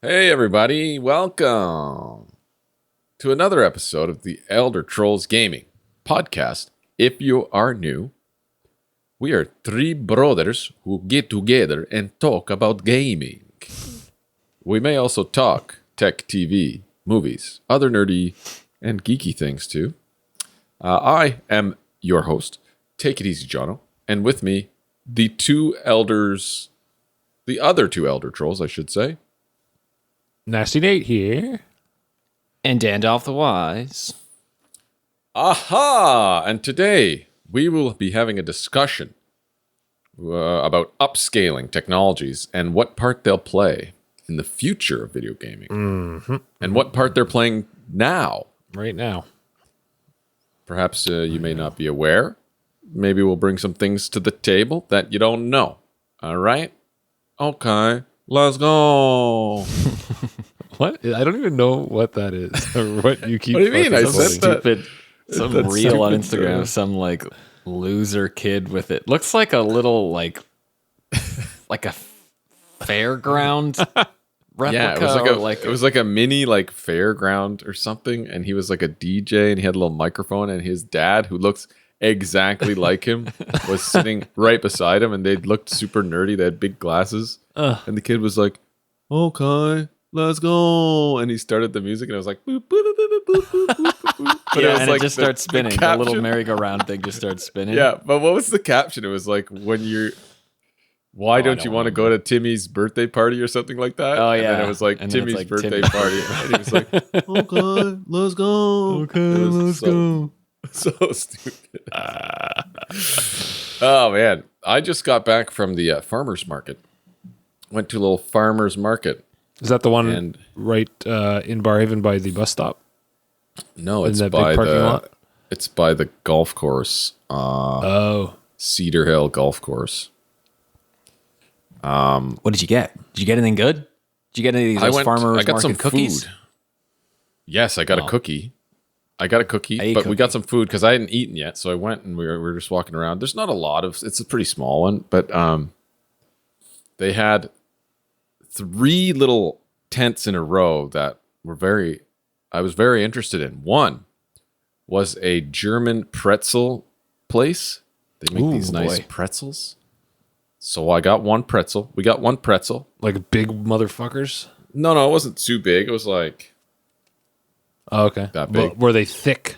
Hey everybody, welcome to another episode of the Elder Trolls Gaming podcast. If you are new, we are three brothers who get together and talk about gaming. We may also talk tech, TV, movies, other nerdy and geeky things too. I am your host, Take It Easy Jono, and with me, the other two Elder Trolls, I should say. Nasty Nate here. And Dandolph the Wise. Aha! And today we will be having a discussion about upscaling technologies and what part they'll play in the future of video gaming. And what part they're playing now. Right now. Perhaps you may not be aware. Maybe we'll bring some things to the table that you don't know. All right? Okay. Let's go. What? I don't even know what that is. Or what you keep. What do you mean? I said Stupid. Some That's reel on stupid, Instagram of some like loser kid with it. Looks like a little like a fairground replica. Yeah, it was like a mini like fairground or something, and he was like a DJ and he had a little microphone, and his dad, who looks exactly like him, was sitting right beside him, and they looked super nerdy. They had big glasses, and the kid was like, "Okay, let's go," and he started the music, and I was like, boop, boop, boop, boop, boop, boop, boop, boop. But Yeah, was and like it just starts spinning. The caption- little merry-go-round thing just starts spinning. Yeah, but what was the caption? It was like, why don't you want to go to Timmy's birthday party or something like that? Oh, And then yeah. it was like And then it's Timmy's like birthday Timmy's party. And he was like, okay, let's go. Okay, It was let's go. So stupid. Oh, man. I just got back from the farmer's market. Went to a little farmer's market. Is that the one And- right in Barhaven by the bus stop? No, In it's that big by parking lot? It's by the golf course, Oh. Cedar Hill Golf Course. What did you get? Did you get anything good? Did you get any of these farmers I got market some cookies? food. Yes, I got a cookie. I got a cookie, I ate but we got cookie. some food because I hadn't eaten yet. So I went and we were just walking around. There's not a lot of. It's a pretty small one, but they had 3 little tents in a row that were I was very interested in. One was a German pretzel place. They make these nice boy. pretzels. So I got one pretzel. We got one pretzel. Like big motherfuckers? No, it wasn't too big. It was like, Oh, okay. That big. Were they thick?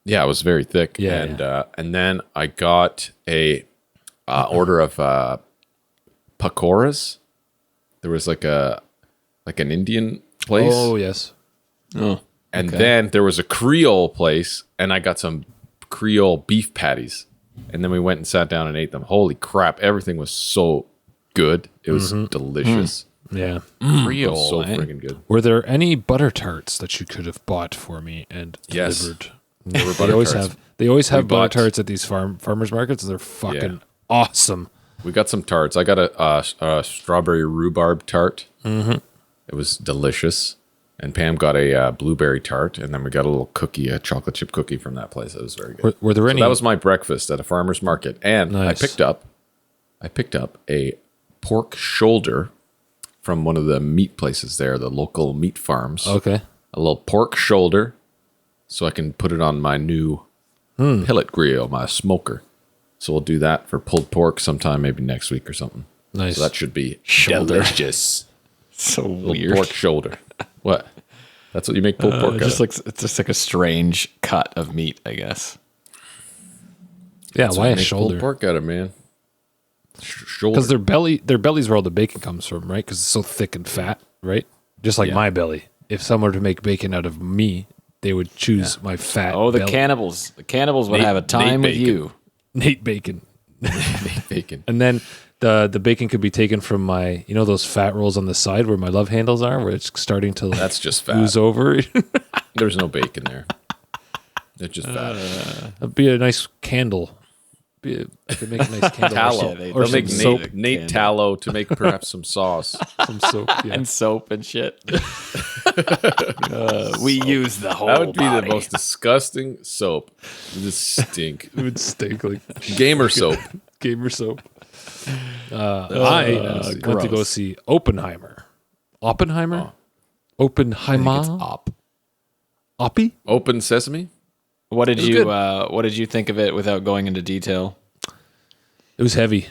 yeah, it was very thick. Yeah, And then I got a order of pakoras. There was like an Indian place. Oh, yes. Oh, And then there was a Creole place, and I got some Creole beef patties. And then we went and sat down and ate them. Holy crap, everything was so good. It was delicious. Yeah. Creole, It was so eh? friggin' good. Were there any butter tarts that you could have bought for me and Yes. delivered? There were They butter always tarts. have. They always have butter bought- tarts at these farmers markets. They're fucking awesome. We got some tarts. I got a strawberry rhubarb tart. Mm-hmm. It was delicious. And Pam got a blueberry tart, and then we got a little cookie, a chocolate chip cookie from that place. It was very good. Were there So any? that was my breakfast at a farmer's market, and Nice. I picked up a pork shoulder from one of the meat places there, the local meat farms. Okay. A little pork shoulder, so I can put it on my new pellet grill, my smoker. So we'll do that for pulled pork sometime, maybe next week or something. Nice. So that should be Shoulder. delicious. So Little weird. pork shoulder. What? That's what you make pulled pork It out just of. looks. It's just like a strange cut of meat, I guess. Yeah. That's what Why you a make shoulder? pulled pork out of, man. Shoulder. Because their belly's where all the bacon comes from, right? Because it's so thick and fat, right? Just like Yeah. my belly. If someone were to make bacon out of me, they would choose my fat. Oh, the belly. cannibals! The cannibals would Nate- have a time Nate with Bacon. you. Nate Bacon, bacon. and then the bacon could be taken from my, those fat rolls on the side where my love handles are, where it's starting to That's just fat. ooze over. There's no bacon there. It's just fat. That'd be a nice candle. I could make a nice candle. Tallow. Yeah, they- or They'll make some Nate, soap. Nate Candle. tallow to make perhaps some sauce. Some soap. Yeah. And soap and shit. We use the whole. That would be body. the most disgusting soap. It would stink. It would stink like Gamer soap. gamer soap. I went to go gross. see Oppenheimer. Oppenheimer? Oppenheimer. It's Op. Oppie? Open Sesame. What did was you good. What did you think of it without going into detail? It was heavy. It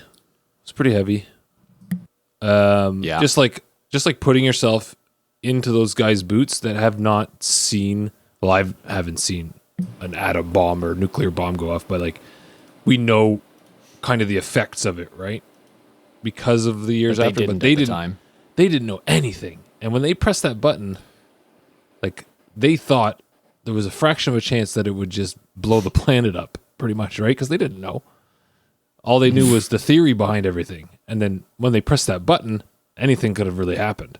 was pretty heavy. Yeah. Just like putting yourself into those guys' boots that have not seen. Well, I haven't seen an atom bomb or nuclear bomb go off, but like we know kind of the effects of it, right? Because of the years after, but they didn't. They didn't know anything, and when they pressed that button, like they thought there was a fraction of a chance that it would just blow the planet up, pretty much, right? Because they didn't know. All they knew was the theory behind everything. And then when they pressed that button, anything could have really happened.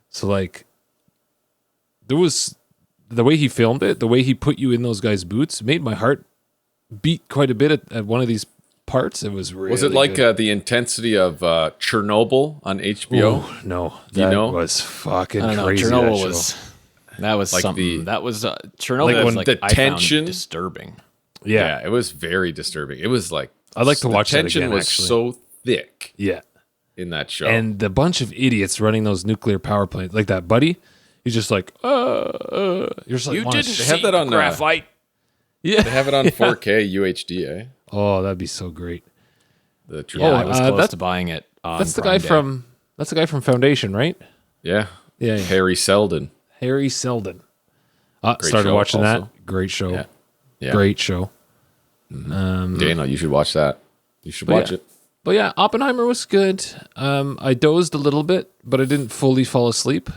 So, like, there was the way he filmed it, the way he put you in those guys' boots made my heart beat quite a bit at one of these parts. It was really Was it like good. the intensity of Chernobyl on HBO? Ooh, no, Do you that know? was fucking I don't know. crazy. Chernobyl that was Like something. the- That was Chernobyl Like was when like the I found tension- disturbing. Yeah. It was very disturbing. It was like I'd like to watch the that tension again, was actually. so thick Yeah. in that show. And the bunch of idiots running those nuclear power plants, like that buddy, he's just like, you're just like, They have that on graphite. Yeah. They have it on 4K UHD. Oh, that'd be so great. The true. Yeah, I was close that's- to buying it. On That's the Prime guy Day. from Foundation, right? Yeah. Yeah. Harry Seldon. Harry Seldon. Great Started show watching also. that. Great show. Yeah. Yeah. Great show. Daniel, you should watch that. You should watch yeah. it. But yeah, Oppenheimer was good. I dozed a little bit, but I didn't fully fall asleep.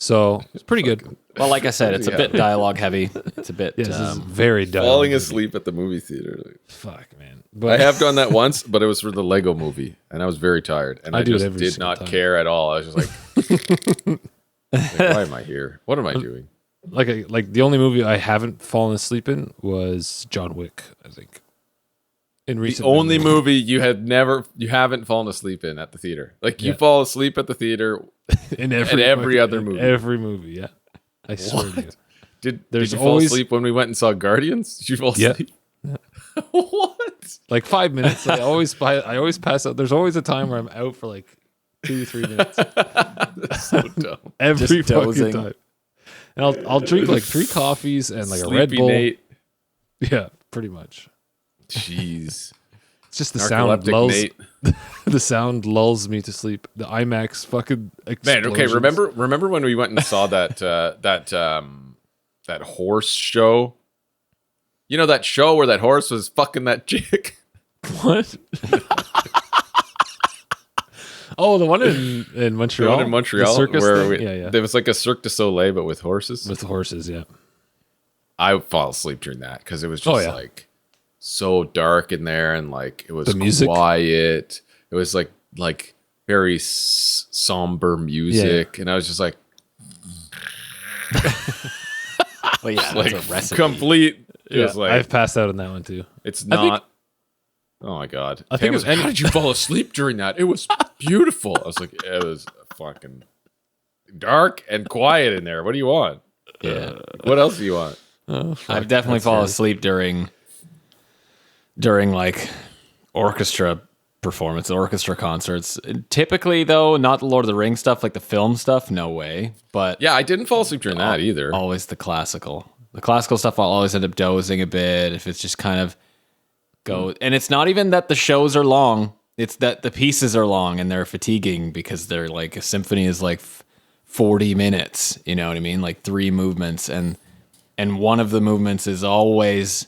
So it's pretty good. Well, like I said, it's a bit dialogue heavy. It's a bit. Yes, this is very Falling dumb. asleep at the movie theater. Fuck, man. I But have done that once, but it was for the Lego movie, and I was very tired, and I I do it just every did single not time. care at all. I was just like, why am I here? What am I doing? like the only movie I haven't fallen asleep in was John Wick, I think. In The recent only memory. movie you haven't fallen asleep in at the theater. Like you Yeah. fall asleep at the theater. in every fucking- other in movie. Every movie, yeah. I swear to you. Did There's you fall always- asleep when we went and saw Guardians? Did you fall Yeah. asleep? What? Like 5 minutes. I always pass out. There's always a time where I'm out for like 2-3 minutes. That's so dumb. Every Just fucking dozing. time. And I'll drink like 3 coffees and like a Red Sleepy Bull. Nate. Yeah, pretty much. Jeez. It's just the sound Narcoleptic lulls. Nate. The sound lulls me to sleep. The IMAX fucking Man, okay. explosions. Remember when we went and saw that that horse show? You know that show where that horse was fucking that chick? What? Oh, the one in Montreal. The one in Montreal, The circus where thing? Yeah. there was like a Cirque du Soleil, but with horses. With the horses, yeah. I fall asleep during that because it was just Oh, yeah. like so dark in there, and like it was The music? quiet. It was like very somber music, and I was just like Well, yeah, like that's a recipe. complete. It Yeah, was like I've passed out on that one too. it's I think- not. Oh my god! I think Pam was, if any- how did you fall asleep during that? It was beautiful. I was like, it was fucking dark and quiet in there. What do you want? Yeah, What else do you want? Oh, fuck, I've definitely that's fallen scary. asleep during like orchestra performance, orchestra concerts. Typically, though, not the Lord of the Rings stuff, like the film stuff. No way. But Yeah, I didn't fall asleep during that either. always the classical. The classical stuff, I'll always end up dozing a bit if it's just kind of go. And it's not even that the shows are long; it's that the pieces are long and they're fatiguing because they're like a symphony is like 40 minutes. You know what I mean? Like 3 movements, and one of the movements is always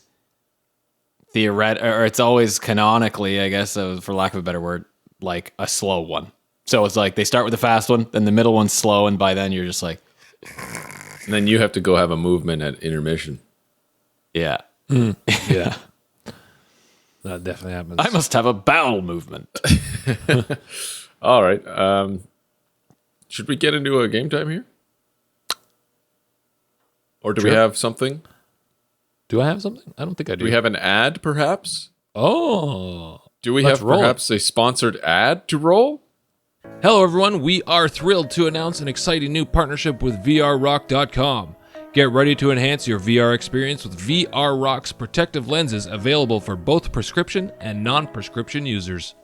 or it's always canonically, I guess, for lack of a better word, like a slow one. So it's like they start with the fast one, then the middle one's slow, and by then you're just like, And then you have to go have a movement at intermission. yeah, Yeah. That definitely happens. I must have a bowel movement. All right. Should we get into a game time here? Or do we Sure. have something? Do I have something? I don't think I do. Do we have an ad, perhaps? Oh. Do we Let's have roll it. perhaps a sponsored ad to roll? Hello, everyone. We are thrilled to announce an exciting new partnership with VRRock.com. Get ready to enhance your VR experience with VR Rock's protective lenses available for both prescription and non-prescription users.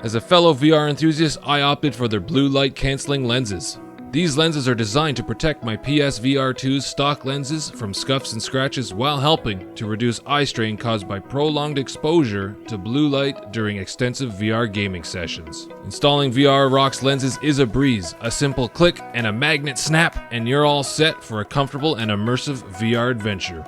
As a fellow VR enthusiast, I opted for their blue light canceling lenses. These lenses are designed to protect my PSVR 2's stock lenses from scuffs and scratches while helping to reduce eye strain caused by prolonged exposure to blue light during extensive VR gaming sessions. Installing VR Rock's lenses is a breeze. A simple click and a magnet snap, and you're all set for a comfortable and immersive VR adventure.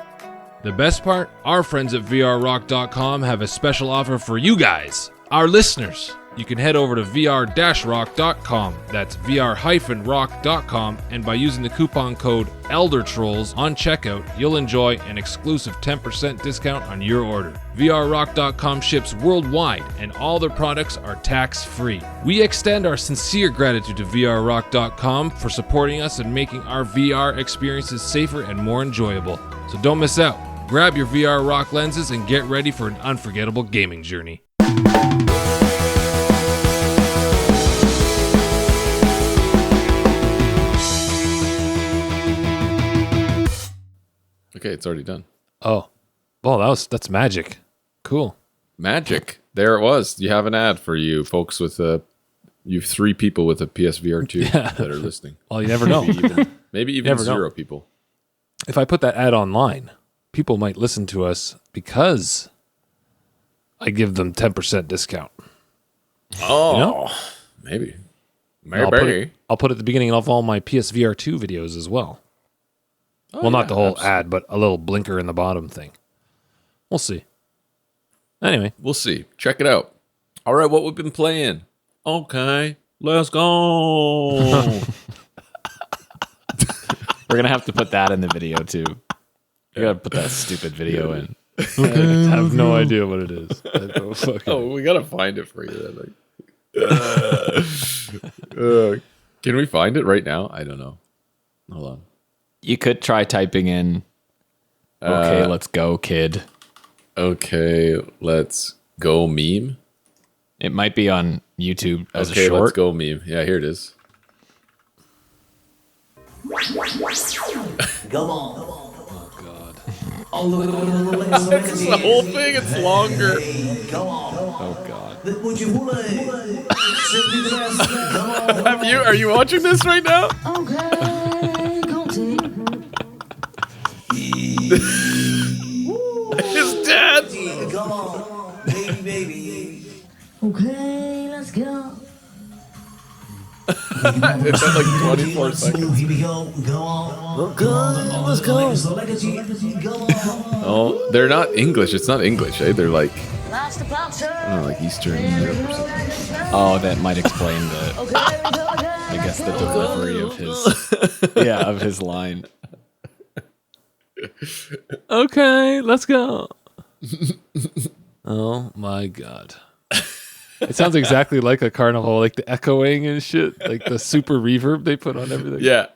The best part? Our friends at VRRock.com have a special offer for you guys, our listeners. You can head over to vr-rock.com, that's vr-rock.com, and by using the coupon code ELDERTROLLS on checkout, you'll enjoy an exclusive 10% discount on your order. VRRock.com ships worldwide, and all their products are tax-free. We extend our sincere gratitude to VRRock.com for supporting us and making our VR experiences safer and more enjoyable. So don't miss out. Grab your VR Rock lenses and get ready for an unforgettable gaming journey. Okay, it's already done. Oh, well, that's magic. Cool. Magic. There it was. You have an ad for you folks with you 3 people with a PSVR 2 that are listening. Well, you never know. Maybe even Never 0 know. people. If I put that ad online, people might listen to us because I give them 10% discount. Oh, You know? maybe. I'll put it at the beginning of all my PSVR 2 videos as well. Oh, Well, not yeah, the whole absolutely. ad, but a little blinker in the bottom thing. We'll see. Anyway, We'll see. Check it out. All right, what we've been playing. Okay, let's go. We're gonna have to put that in the video too. You gotta put that stupid video in. I have no idea what it is. I have no fucking- Oh, we gotta find it for you. Can we find it right now? I don't know. Hold on. You could try typing in "Okay, let's go, kid." Okay, let's go meme. It might be on YouTube as Okay, a short. let's go meme. Yeah, here it is. Go on. Oh, God. It's the whole thing. It's longer. Go on. Oh God. Would you wanna simply dress? Go on. Are you watching this right now? Okay, go take. His dad. Go on, baby. Okay, let's go. It's at like 24 seconds. Here we go. Go on. Go on. Let's go. So like a G. Go on. Oh, they're not English. It's not English, eh? They're like, That's the pop I don't know, like Eastern Europe or something. Oh, that might explain the. I guess the delivery of his. Of his line. Okay, let's go. Oh my God. It sounds exactly like a carnival, like the echoing and shit, like the super reverb they put on everything. Yeah,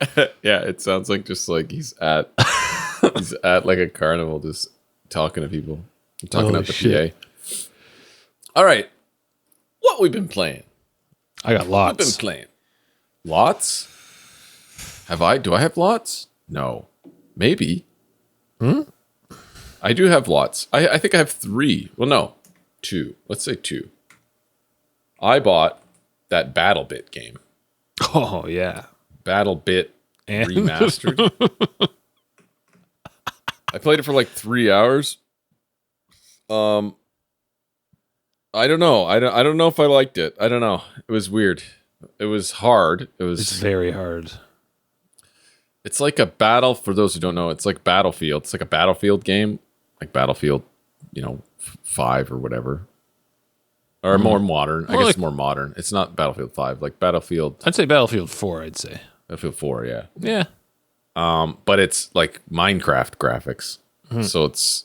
yeah. It sounds like just like he's at like a carnival, just talking to people, talking Oh, at the shit. PA. All right, what we've been playing? I got I've been lots. playing lots. Do I have lots? No, maybe. I do have lots. I think I have 3. Well, no, 2. Let's say 2. I bought that Battlebit game. Oh yeah. Battlebit And? Remastered. I played it for like 3 hours. I don't know. I don't know if I liked it. I don't know. It was weird. It was hard. It's very hard. It's like a battle. For those who don't know, it's like Battlefield. It's like a Battlefield game, like Battlefield, 5 or whatever, or more modern. I More guess like- more modern. It's not Battlefield 5, like Battlefield I'd say Battlefield 4, I'd say. 4. Yeah. Yeah. But it's like Minecraft graphics. So it's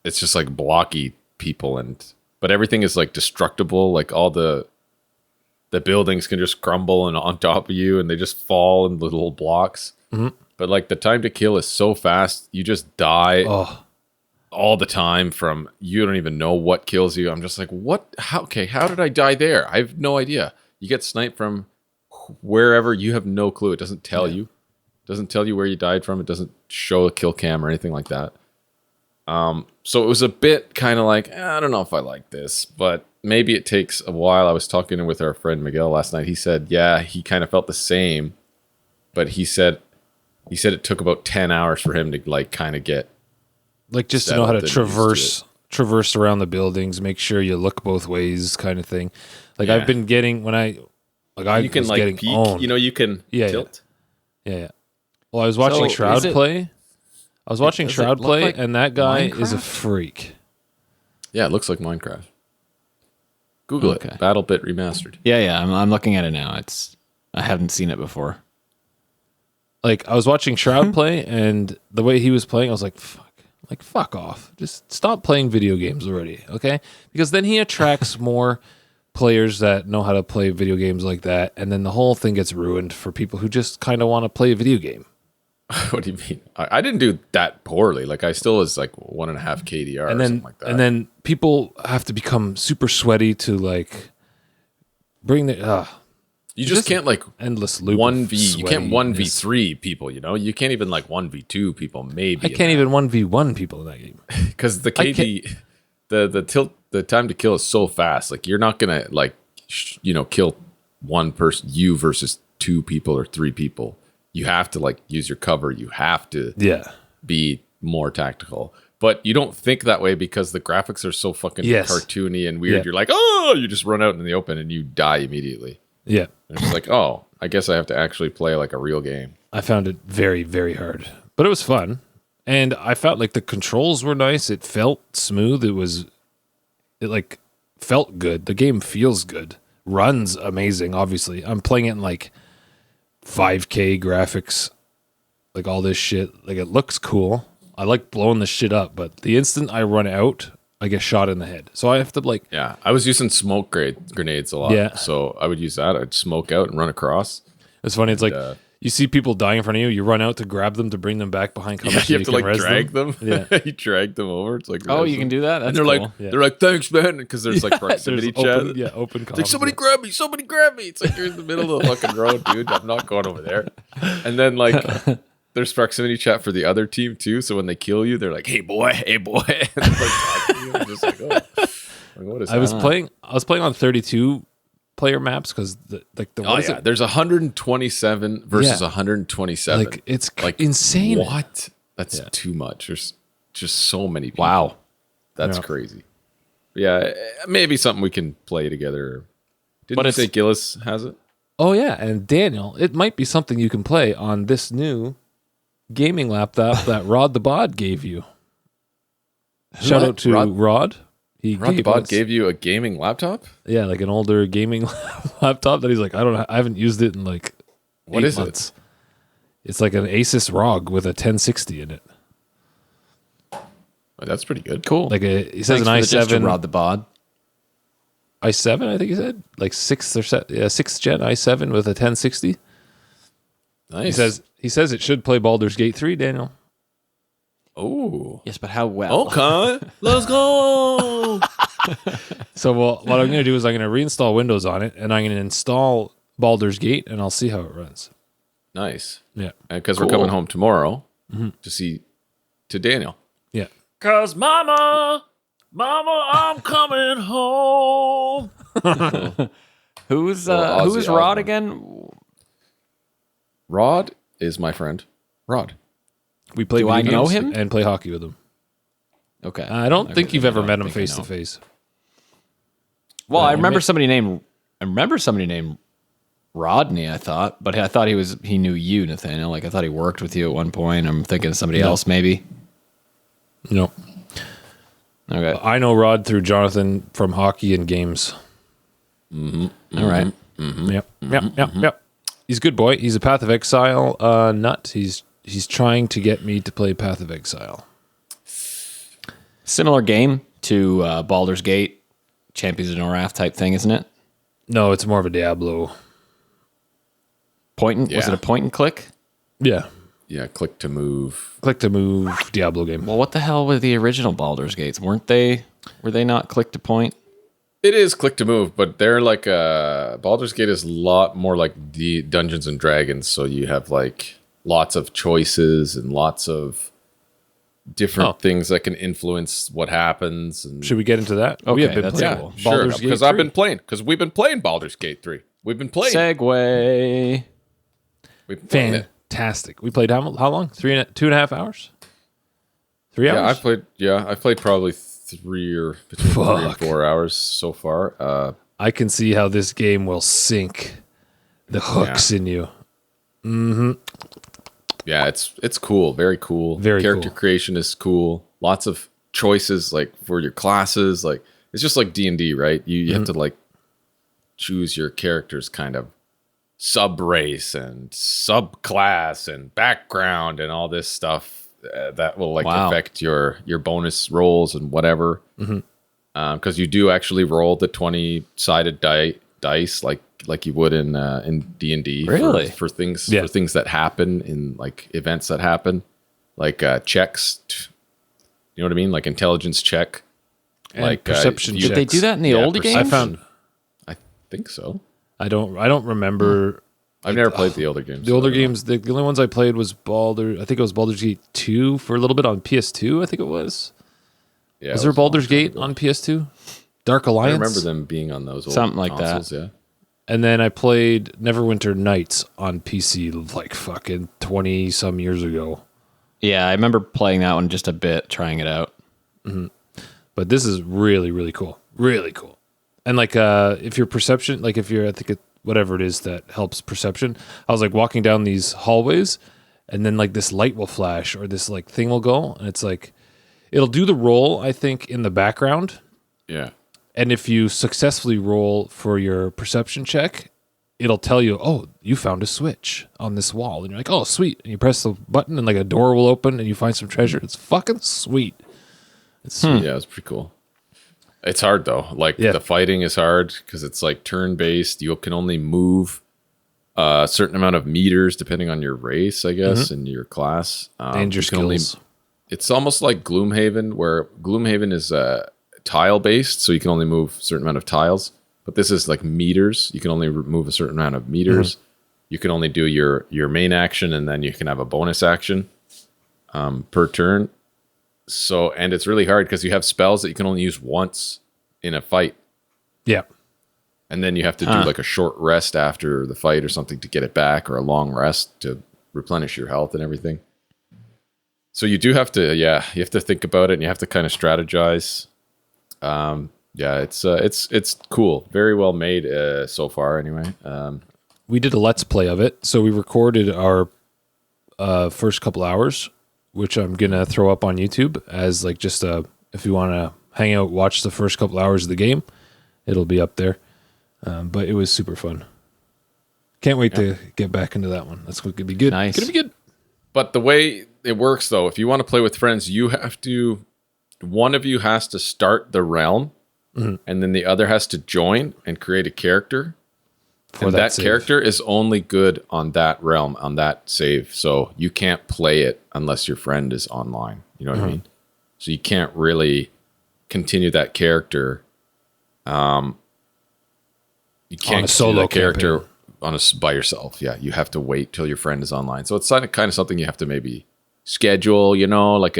just like blocky people, but everything is like destructible. Like all the buildings can just crumble and on top of you, and they just fall in little blocks. But like the time to kill is so fast, you just die Oh, all the time from you don't even know what kills you. I'm just like, what? How did I die there? I have no idea. You get sniped from wherever, you have no clue. It doesn't tell you. It doesn't tell you where you died from. It doesn't show a kill cam or anything like that. So it was a bit kind of like, I don't know if I like this, but maybe it takes a while. I was talking with our friend Miguel last night. He said, yeah, he kind of felt the same. but he said it took about 10 hours for him to like kind of get Like just to know how to settled and used to traverse around the buildings, make sure you look both ways, kind of thing. Like I've been getting you can like getting peek, owned. you can tilt. Yeah. Well, I was watching So, Shroud is it- play. I was watching does it Shroud look play, like and that guy is a Minecraft? freak. Yeah, it looks like Minecraft. Google Okay. it. Battlebit Remastered. Yeah. I'm looking at it now. I haven't seen it before. Like I was watching Shroud play, and the way he was playing, I was like, fuck off. Just stop playing video games already, okay? Because then he attracts more players that know how to play video games like that, and then the whole thing gets ruined for people who just kind of want to play a video game. What do you mean? I didn't do that poorly. Like I still was like 1.5 KDR And or then something like that. and then people have to become super sweaty to like bring the you just can't like endless loop. 1v. You can't sweatiness. 1v3 people. You can't even like 1v2 people. Maybe I can't even 1v1 people in that game. because the KD, the time to kill is so fast. Like you're not gonna like kill one person, you versus 2 people or 3 people. You have to like use your cover. You have to Yeah. be more tactical. But you don't think that way because the graphics are so fucking Yes. cartoony and weird. Yeah. You're like, oh, you just run out in the open and you die immediately. Yeah. And it's like, oh, I guess I have to actually play like a real game. I found it very, very hard, but it was fun. And I felt like the controls were nice. It felt smooth. It like felt good. The game feels good. Runs amazing. Obviously, I'm playing it in like 5K graphics, like all this shit. Like it looks cool. I like blowing the shit up, but the instant I run out, I get shot in the head. So I have to like, Yeah, I was using smoke grenades a lot. Yeah. So I would use that. I'd smoke out and run across. it's funny. It's like you see people dying in front of you. You run out to grab them to bring them back behind cover. Yeah, so you have to can like res drag them. Yeah. You drag them over. It's like Oh, res you can them. do that? That's And they're cool. like, Yeah. they're like, thanks, man, because there's like There's proximity chat. open It's like comms, somebody yeah. grab me, somebody grab me. It's like you're in the middle of the fucking road, dude. I'm not going over there. And then like there's proximity chat for the other team too. So when they kill you, they're like, hey boy. And they're like talking to you. I'm just like, oh. Like, what is I was that? playing on 32 player maps because Oh yeah, there's 127 versus Yeah. 127. like it's Like insane. What? That's too much. There's just so many people. Wow. That's Yeah. crazy. Yeah, maybe something we can play together. Didn't But you it's- say Gillis has it? Oh yeah, and Daniel, it might be something you can play on this new gaming laptop that Rod the Bod gave you. Shout out to Rod. He Rod the gave Bod us- gave you a gaming laptop? yeah, like an older gaming laptop that he's like, I haven't used it in like What 8 is it? months. It's like an Asus ROG with a 1060 in it. Oh, that's pretty good. Cool. Like he says an Thanks for the gesture, i7, Rod the Bod. i7, I think he said, like 6th gen i7 with a 1060. Nice. He says it should play Baldur's Gate 3, Daniel. oh. Yes, but how well? Okay. Let's go. So what I'm going to do is I'm going to reinstall Windows on it, and I'm going to install Baldur's Gate, and I'll see how it runs. Nice. Yeah, Because we're coming home tomorrow to Daniel. yeah. Cause mama, I'm coming home. Who's Little who's Ozzy Rod Osbourne. again? Rod is my friend. Rod. We play Do video I know games him? and play hockey with him. Okay. I don't think you've ever don't met him think I face know. to face. Well, I I remember met- somebody named Rodney. I thought, but I thought he knew you, Nathaniel. Like I thought he worked with you at one point. I'm thinking of somebody else, maybe. No, Okay. I know Rod through Jonathan from hockey and games. All right. Yep. He's a good boy. He's a Path of Exile nut. He's trying to get me to play Path of Exile. Similar game to Baldur's Gate, Champions of Norath type thing, isn't it? No, it's more of a Diablo. Was Yeah. it a point and click? Yeah, Yeah, click to move. click to move Diablo game. Well, what the hell were the original Baldur's Gates? Were they not click to point? It is click to move, but they're like Baldur's Gate is a lot more like the Dungeons and Dragons, so you have like lots of choices and lots of different things that can influence what happens. And Should we get into that? we have been that's playing cool. sure, because we've been playing Baldur's Gate 3. We've been playing. Segway. We've been playing it. fantastic. We played how long? 2.5 hours? 3 hours? I played probably between 3 and 4 hours so far. I can see how this game will sink the hooks in you. Yeah, it's cool. Very cool. Very Character cool. creation is cool. Lots of choices like for your classes. Like it's just like D&D, right? You have to like choose your character's kind of sub race and subclass and background and all this stuff that will like affect your bonus rolls and whatever. Because you do actually roll the 20-sided dice like you would in D&D Really? for things that happen in like events that happen, like checks. You know what I mean? Like intelligence check, And like perception Did they do that in the oldie games? I think so. I don't remember. I've never played the older games. The older games, the only ones I played was Baldur. I think it was Baldur's Gate 2 for a little bit on PS2. I think it was. Yeah, Was there Baldur's Gate on PS2? Dark Alliance. I remember them being on those old Something like consoles, that. Yeah. And then I played Neverwinter Nights on PC like fucking 20 some years ago. Yeah, I remember playing that one just a bit, trying it out. But this is really, really cool. Really cool. And like if your perception, like if you're, I think whatever it is that helps perception, I was like walking down these hallways and then like this light will flash or this like thing will go and it's like, it'll do the roll, I think, in the background. Yeah. And if you successfully roll for your perception check, it'll tell you, oh, you found a switch on this wall. And you're like, oh, sweet. And you press the button and like a door will open and you find some treasure. It's fucking sweet. It's sweet. Yeah, it's pretty cool. It's hard though. Like the fighting is hard because it's like turn based. You can only move a certain amount of meters depending on your race, I guess, and your class. Danger skills. It's almost like Gloomhaven, where Gloomhaven is tile based, so you can only move a certain amount of tiles. But this is like meters. You can only move a certain amount of meters. You can only do your main action, and then you can have a bonus action per turn. So, and it's really hard because you have spells that you can only use once in a fight. Yeah. And then you have to do like a short rest after the fight or something to get it back, or a long rest to replenish your health and everything. So you do have to, you have to think about it and you have to kind of strategize. It's cool. Very well made so far anyway. We did a Let's Play of it. So we recorded our first couple hours, which I'm going to throw up on YouTube as like just if you want to hang out, watch the first couple hours of the game, it'll be up there. But it was super fun. Can't wait to get back into that one. That's going to be good. Nice. Going to be good. But the way it works though, if you want to play with friends, one of you has to start the realm and then the other has to join and create a character. And that character is only good on that realm, on that save. So you can't play it unless your friend is online. You know what I mean? So you can't really continue that character. You can't on a solo character by yourself. Yeah, you have to wait till your friend is online. So it's kind of something you have to maybe schedule. You know, like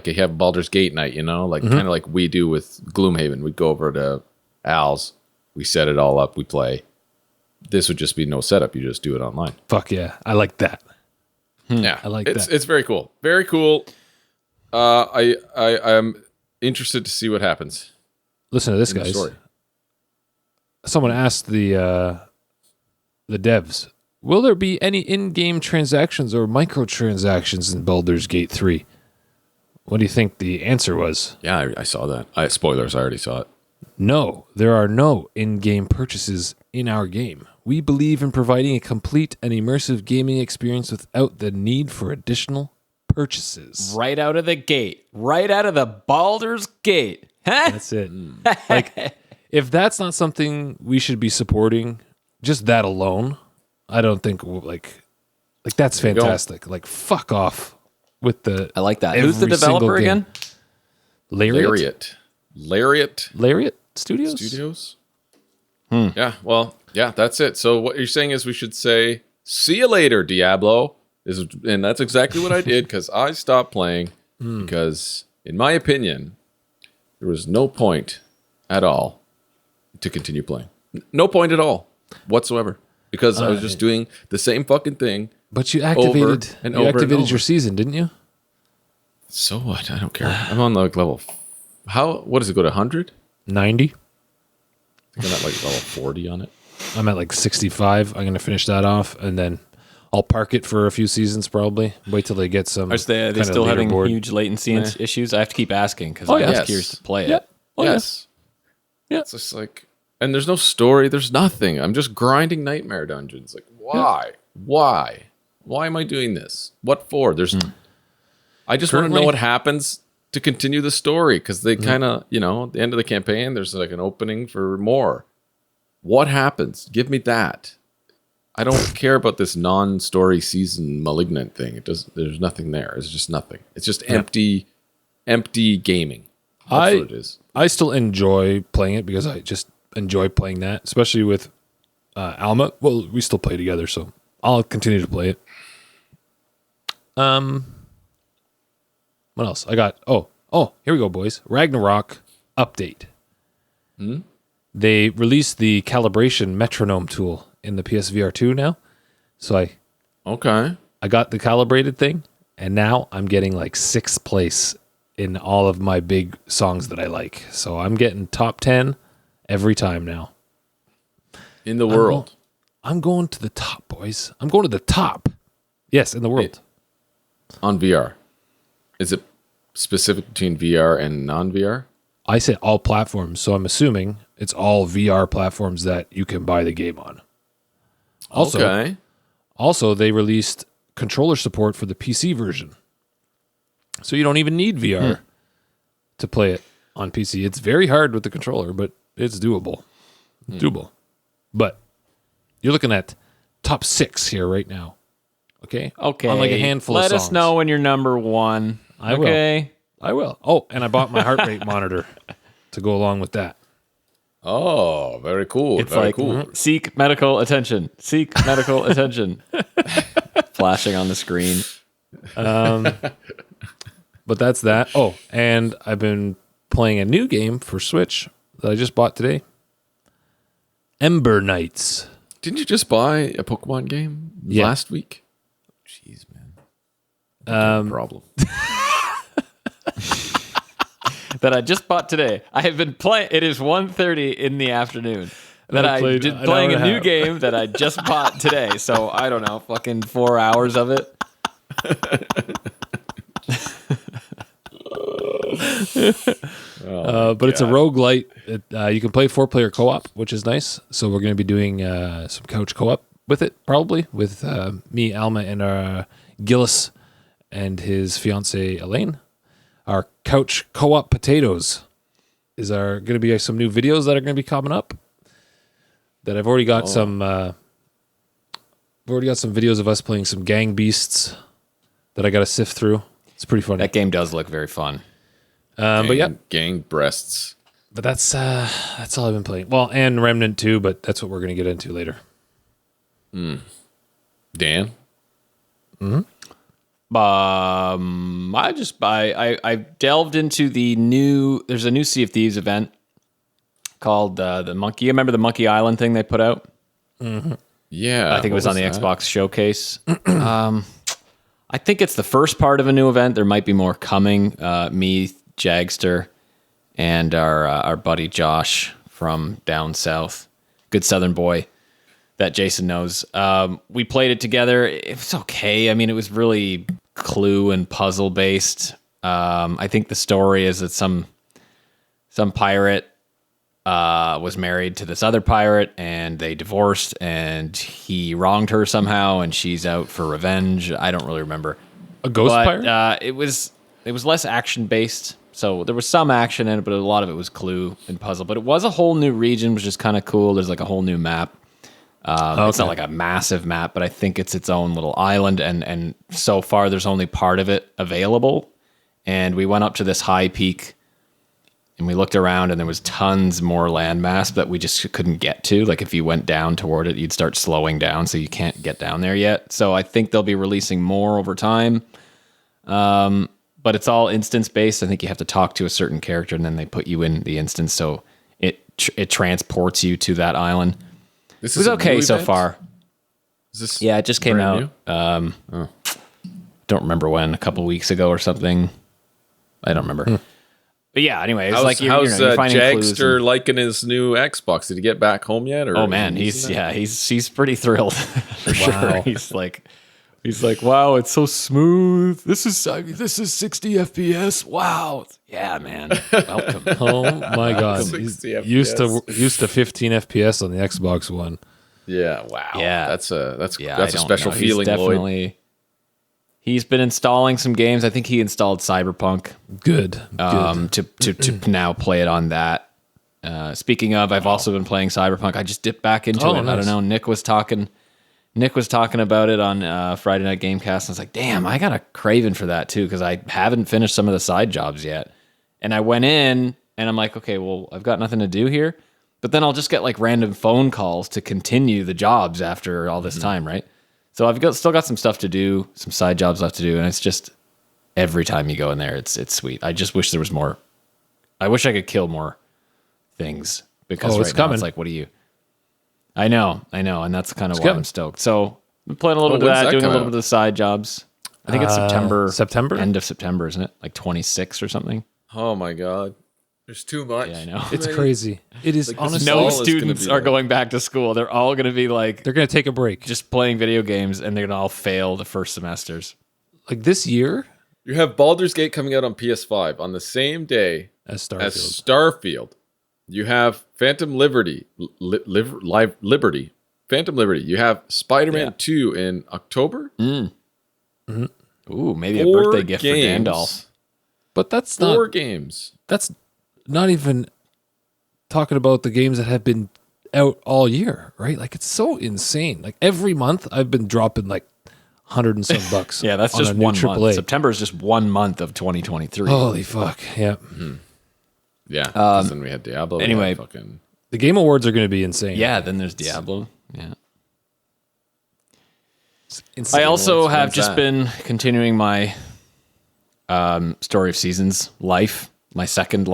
you have Baldur's Gate night. You know, like kind of like we do with Gloomhaven. We go over to Al's, we set it all up, we play. This would just be no setup. You just do it online. Fuck yeah. I like that. Yeah, I like that. It's very cool. Very cool. I'm interested to see what happens. Listen to this, in the guys. story. Someone asked the devs, will there be any in-game transactions or microtransactions in Baldur's Gate 3? What do you think the answer was? Yeah, I saw that. Spoilers, I already saw it. No, there are no in-game purchases in our game. We believe in providing a complete and immersive gaming experience without the need for additional purchases. Right out of the gate. Right out of the Baldur's Gate. Huh? That's it. Like, if that's not something we should be supporting, just that alone, I don't think like that's There you go. fantastic. Like, fuck off with the. I like that. Who's the every single developer game. again? Lariat Studios? Yeah, well, yeah, that's it. So what you're saying is we should say, see you later, Diablo. And that's exactly what I did because I stopped playing because, in my opinion, there was no point at all to continue playing. No point at all whatsoever because I was just doing the same fucking thing But you activated and you over and activated over. your season, didn't you? So what? I don't care. I'm on like level. What does it go to 100? 90. I think I'm at like level 40 on it. I'm at like 65. I'm going to finish that off, and then I'll park it for a few seasons probably. Wait till they get some. Are they kinda still having leaderboard. huge latency issues? I have to keep asking because Oh, I'm yeah. just curious to play Yeah. it. Oh, Yes. Yeah. It's just like, and there's no story. There's nothing. I'm just grinding nightmare dungeons. Like, why? Why? Why am I doing this? What for? I just want to know Currently- what happens to continue the story because they kind of, at the end of the campaign, there's like an opening for more. What happens? Give me that. I don't care about this non-story season malignant thing. There's nothing there. It's just nothing. It's just empty gaming. That's what it is. I still enjoy playing it because I just enjoy playing that, especially with Alma. Well, we still play together, so I'll continue to play it. What else? I got here we go, boys. Ragnarok update. They released the calibration metronome tool in the PSVR 2 now. So Okay. I got the calibrated thing, and now I'm getting like 6th place in all of my big songs that I like. So I'm getting top 10 every time now. In the world. I'm going to the top, boys. I'm going to the top. Yes, in the world. On VR. Is it specific between VR and non-VR? I said all platforms, so I'm assuming it's all VR platforms that you can buy the game on. Also, they released controller support for the PC version. So you don't even need VR to play it on PC. It's very hard with the controller, but it's doable. Doable. But you're looking at top 6 here right now. Okay? Okay. On like a handful of Let songs. us know when you're number one. I will. Okay. I will. Oh, and I bought my heart rate monitor to go along with that. Oh, very cool. It's very like cool. seek medical attention. Seek medical attention. Flashing on the screen. But that's that. Oh, and I've been playing a new game for Switch that I just bought today. Ember Knights. Didn't you just buy a Pokemon game last week? Jeez, man. Problem. That I just bought today. I have been playing. It is 1:30 in the afternoon. That I I played did an playing hour a and a new half. game that I just bought today. So I don't know, fucking 4 hours of it. But it's a roguelite. You can play 4-player co-op, which is nice. So we're going to be doing some couch co-op with it, probably, with me, Alma, and Gillis and his fiancee, Elaine. Our couch co-op potatoes is going to be some new videos that are going to be coming up. That I've already got some. I've already got some videos of us playing some Gang Beasts that I got to sift through. It's pretty funny. That game does look very fun. But yeah, Gang breasts. but that's all I've been playing. Well, and Remnant too, but that's what we're going to get into later. Dan? I delved into there's a new Sea of Thieves event called the Monkey. You remember the Monkey Island thing they put out? Yeah. I think it was what on the that? Xbox showcase. I think it's the first part of a new event. There might be more coming. Me, Jagster, and our buddy Josh from down south, good Southern boy that Jason knows. We played it together. It was okay. I mean, it was really clue and puzzle based. I think the story is that some pirate was married to this other pirate, and they divorced, and he wronged her somehow, and she's out for revenge. I don't really remember. A ghost But pirate? it was less action based, so there was some action in it, but a lot of it was clue and puzzle. But it was a whole new region, which is kind of cool. There's like a whole new map. It's not like a massive map, but I think it's its own little island, and so far there's only part of it available. And we went up to this high peak, and we looked around, and there was tons more landmass that we just couldn't get to. Like if you went down toward it, you'd start slowing down, so you can't get down there yet. So I think they'll be releasing more over time. But it's all instance based. I think you have to talk to a certain character, and then they put you in the instance, so it transports you to that island. This It was is a okay new so event? far. Is this Yeah, it just came brand out. new? Don't remember when, a couple weeks ago or something. I don't remember. But yeah, anyway, it's like you're finding clues. Jagster liking his new Xbox? Did he get back home yet? Or Oh man, he's pretty thrilled for sure. He's like, wow, it's so smooth. This is 60 FPS. Wow, yeah, man. Welcome. Oh my god. 60 Used FPS. to 15 FPS on the Xbox One. Yeah, wow. Yeah. That's a Yeah, I don't special know. feeling, Lloyd. He's been installing some games. I think he installed Cyberpunk Good. to now play it on that. Speaking of, I've also been playing Cyberpunk. I just dipped back into it. Nice. I don't know. Nick was talking about it on Friday Night Gamecast. I was like, damn, I got a craving for that too because I haven't finished some of the side jobs yet. And I went in and I'm like, okay, well, I've got nothing to do here. But then I'll just get like random phone calls to continue the jobs after all this time, right? So I've still got some stuff to do, some side jobs left to do, and it's just every time you go in there, it's sweet. I just wish there was more. I wish I could kill more things because it's right now coming. it's like, what do you? I know, and that's kind of why I'm stoked. So I'm playing a little bit of when's that, that doing a come little out? bit of the side jobs. I think it's September? end of September, isn't it? Like 26 or something. Oh my god, there's too much. Yeah, I know. It's crazy. It is Like, honestly. No fall is gonna students be are like- going back to school. They're all going to be like They're going to take a break. just playing video games, and they're going to all fail the first semesters. Like this year You have Baldur's Gate coming out on PS5 on the same day as Starfield. as Starfield. You have Phantom Liberty, Liberty, Phantom Liberty. You have Spider-Man 2 in October. Ooh, maybe a 4 birthday gift games. for Gandalf. But that's 4 not games. that's not even talking about the games that have been out all year, right? Like it's so insane. Like every month I've been dropping like 100 and some bucks. Yeah, that's on just a new one month. AAA. September is just 1 month of 2023. Holy fuck. Yeah. Yeah. 'cause then we had Diablo. we had anyway. fucking The Game Awards are going to be insane. Yeah, then there's Diablo. Yeah. Insane. I also When's have just that? been continuing my Story of Seasons life, my second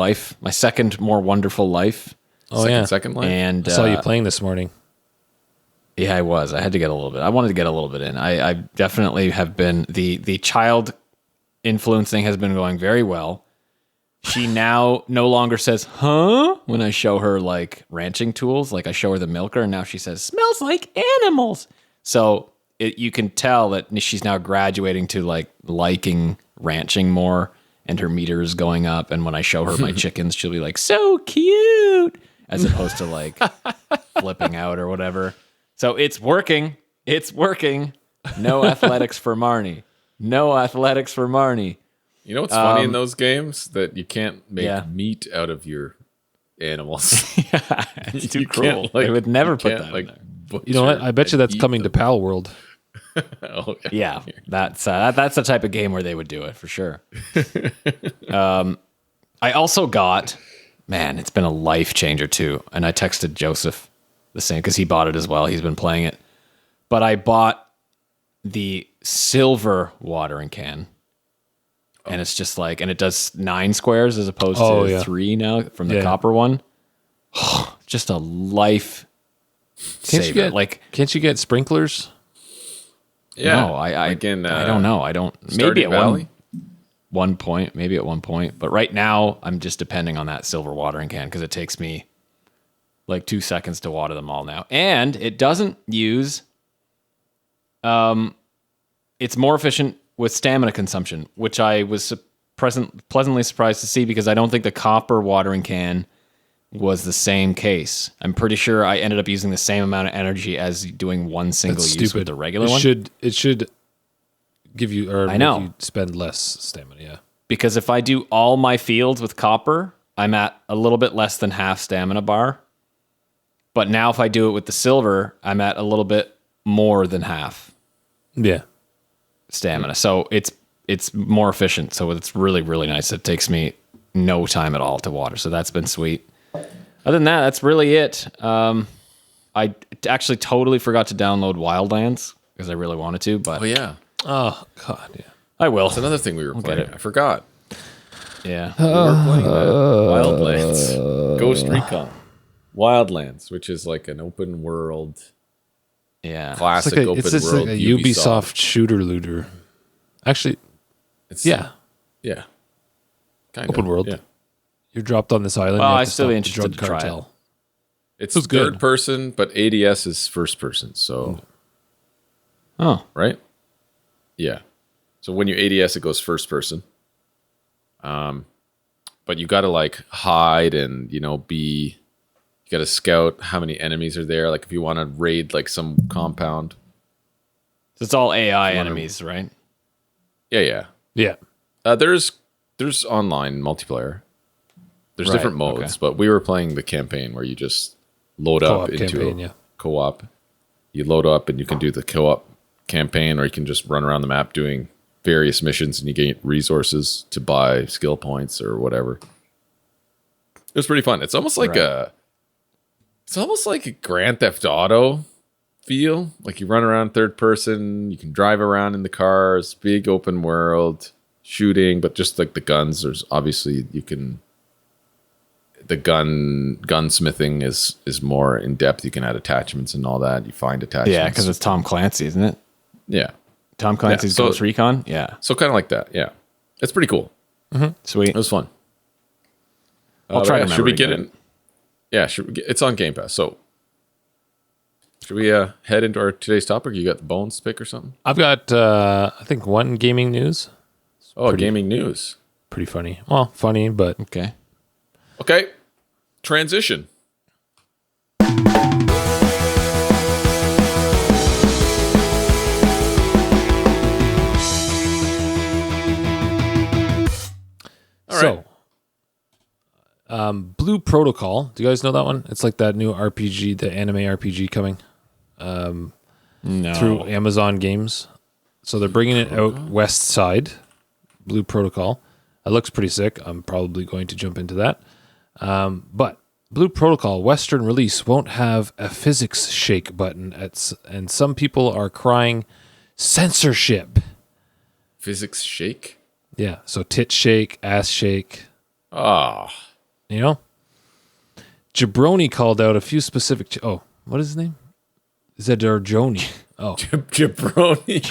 more wonderful life. Oh yeah. second line. And I saw you playing this morning. yeah, I was. I had to get a little bit. I wanted to get a little bit in. I definitely have been the child influence thing has been going very well. She now no longer says "huh" when I show her like ranching tools. Like I show her the milker, and now she says "smells like animals." So you can tell that she's now graduating to like liking ranching more, and her meter is going up. And when I show her my chickens, she'll be like, "So cute," as opposed to like flipping out or whatever. So it's working. It's working. No athletics for Marnie. No athletics for Marnie. You know what's funny in those games? That you can't make Yeah. meat out of your animals. It's too You cruel. can't, like- They would never you put can't, that like, in there. butcher You know what? I bet you and that's eat coming to them. Pal World. Oh, Yeah, that's the type of game where they would do it for sure. I also got, man, it's been a life changer too. And I texted Joseph the same because he bought it as well. He's been playing it, but I bought the silver watering can, and it's just like, and it does 9 squares as opposed Oh, to yeah. 3 now from the Yeah. copper one. Just a life Can't saver. you get sprinklers? Yeah. No, I Again, I don't know. I don't. Maybe Stardew at Valley? one point. Maybe at one point. But right now, I'm just depending on that silver watering can because it takes me like 2 seconds to water them all now, and it doesn't use. It's more efficient with stamina consumption, which I was pleasantly surprised to see because I don't think the copper watering can was the same case. I'm pretty sure I ended up using the same amount of energy as doing one single That's use stupid. with the regular it one. Should give you or I make know. you spend less stamina. Yeah. Because if I do all my fields with copper, I'm at a little bit less than half stamina bar. But now if I do it with the silver, I'm at a little bit more than half Yeah. stamina. So it's more efficient. So it's really, really nice. It takes me no time at all to water. So that's been sweet. Other than that, that's really it. I actually totally forgot to download Wildlands because I really wanted to, but Oh yeah. Oh God. Yeah. I will. That's another thing we were playing. it. I forgot. Yeah. We were playing Wildlands. Ghost Recon. Wildlands, which is like an open world Yeah. classic open it's just world like a Ubisoft shooter looter. Actually, It's, yeah, yeah, kind open of world. Yeah, You're dropped on this island. Well, you have I'd to still stop be the interested drug to try it. cartel. it's was good. third person, but ADS is first person. So Oh. right, yeah. So when you ADS, it goes first person. But you got to like hide and be. You got to scout how many enemies are there. Like if you want to raid like some compound. So it's all AI enemies, right? Yeah. Yeah. There's online multiplayer. There's Right, different modes, okay. but we were playing the campaign where you just load Co-op up into campaign, a yeah. co-op. You load up and you can do the co-op campaign, or you can just run around the map doing various missions and you get resources to buy skill points or whatever. It was pretty fun. It's almost like a Grand Theft Auto feel. Like you run around third person, you can drive around in the cars, big open world, shooting, but just like the guns, there's obviously the gunsmithing is more in depth. You can add attachments and all that. You find attachments. Yeah, because it's Tom Clancy, isn't it? yeah. Tom Clancy's so- Ghost Recon? Yeah. So kind of like that. Yeah. It's pretty cool. Sweet. It was fun. I'll try to Should we remember get again. in? Yeah, it's on Game Pass. So should we head into our today's topic? You got the bones pick or something? I've got, I think, one gaming news. Gaming news. Pretty funny. Well, funny, but Okay. Okay. Transition. All right. So, Blue Protocol. Do you guys know that one? It's like that new RPG, the anime RPG coming No. through Amazon Games. So they're bringing it out West Side. Blue Protocol. It looks pretty sick. I'm probably going to jump into that. But Blue Protocol Western release won't have a physics shake button, and some people are crying censorship. Physics shake. Yeah, so tit shake, ass shake. Ah. You know? Jabroni called out a few specific... what is his name? Joni. Oh, Jabroni.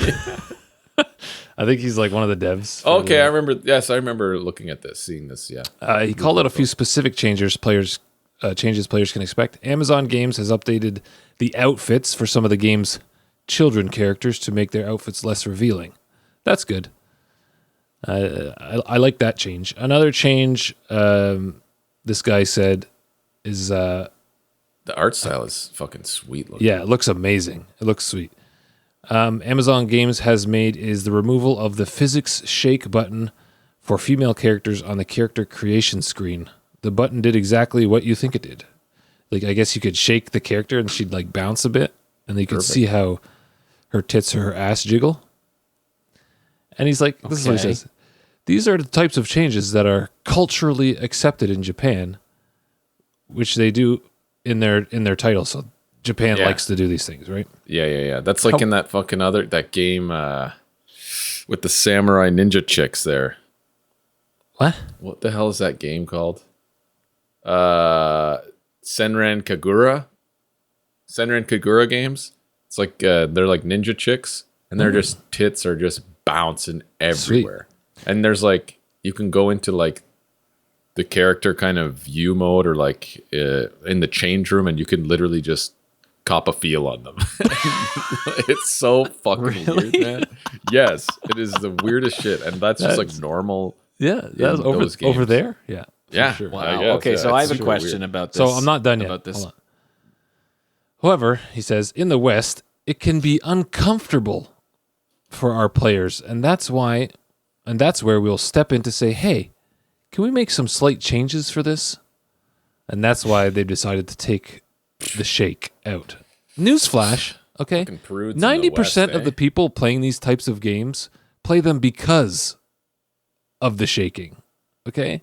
I think he's like one of the devs. Okay, I remember. Yes, I remember looking at this, seeing this. Yeah. He called out a few specific changes players can expect. Amazon Games has updated the outfits for some of the game's children characters to make their outfits less revealing. That's good. I like that change. Another change, this guy said, is The art style is fucking sweet looking. it looks amazing. It looks sweet. Amazon Games has made is the removal of the physics shake button for female characters on the character creation screen. The button did exactly what you think it did. Like, I guess you could shake the character and she'd like bounce a bit, and you could see how her tits or her ass jiggle. And he's like, this is what he Okay. says. These are the types of changes that are culturally accepted in Japan, which they do in their title. So Japan Yeah. likes to do these things, right? Yeah. That's like in that fucking that game with the samurai ninja chicks there. What? What the hell is that game called? Senran Kagura? Senran Kagura games? It's like they're like ninja chicks and they're just tits are just bouncing everywhere. And there's like you can go into like the character kind of view mode or like in the change room and you can literally just cop a feel on them. It's so fucking weird, man. Yes, it is the weirdest shit. And that's just like normal. Yeah, that's in over those games. over there. Yeah, for Yeah. sure. Wow. I guess, Okay, yeah, so I it's have a super question weird. about this. So I'm not done yet. About this. Hold on. However, he says in the West, it can be uncomfortable for our players, and that's where we'll step in to say, "Hey, can we make some slight changes for this?" And that's why they've decided to take the shake out. Newsflash, okay? Fucking prudes in the 90% West, of the people playing these types of games play them because of the shaking. Okay?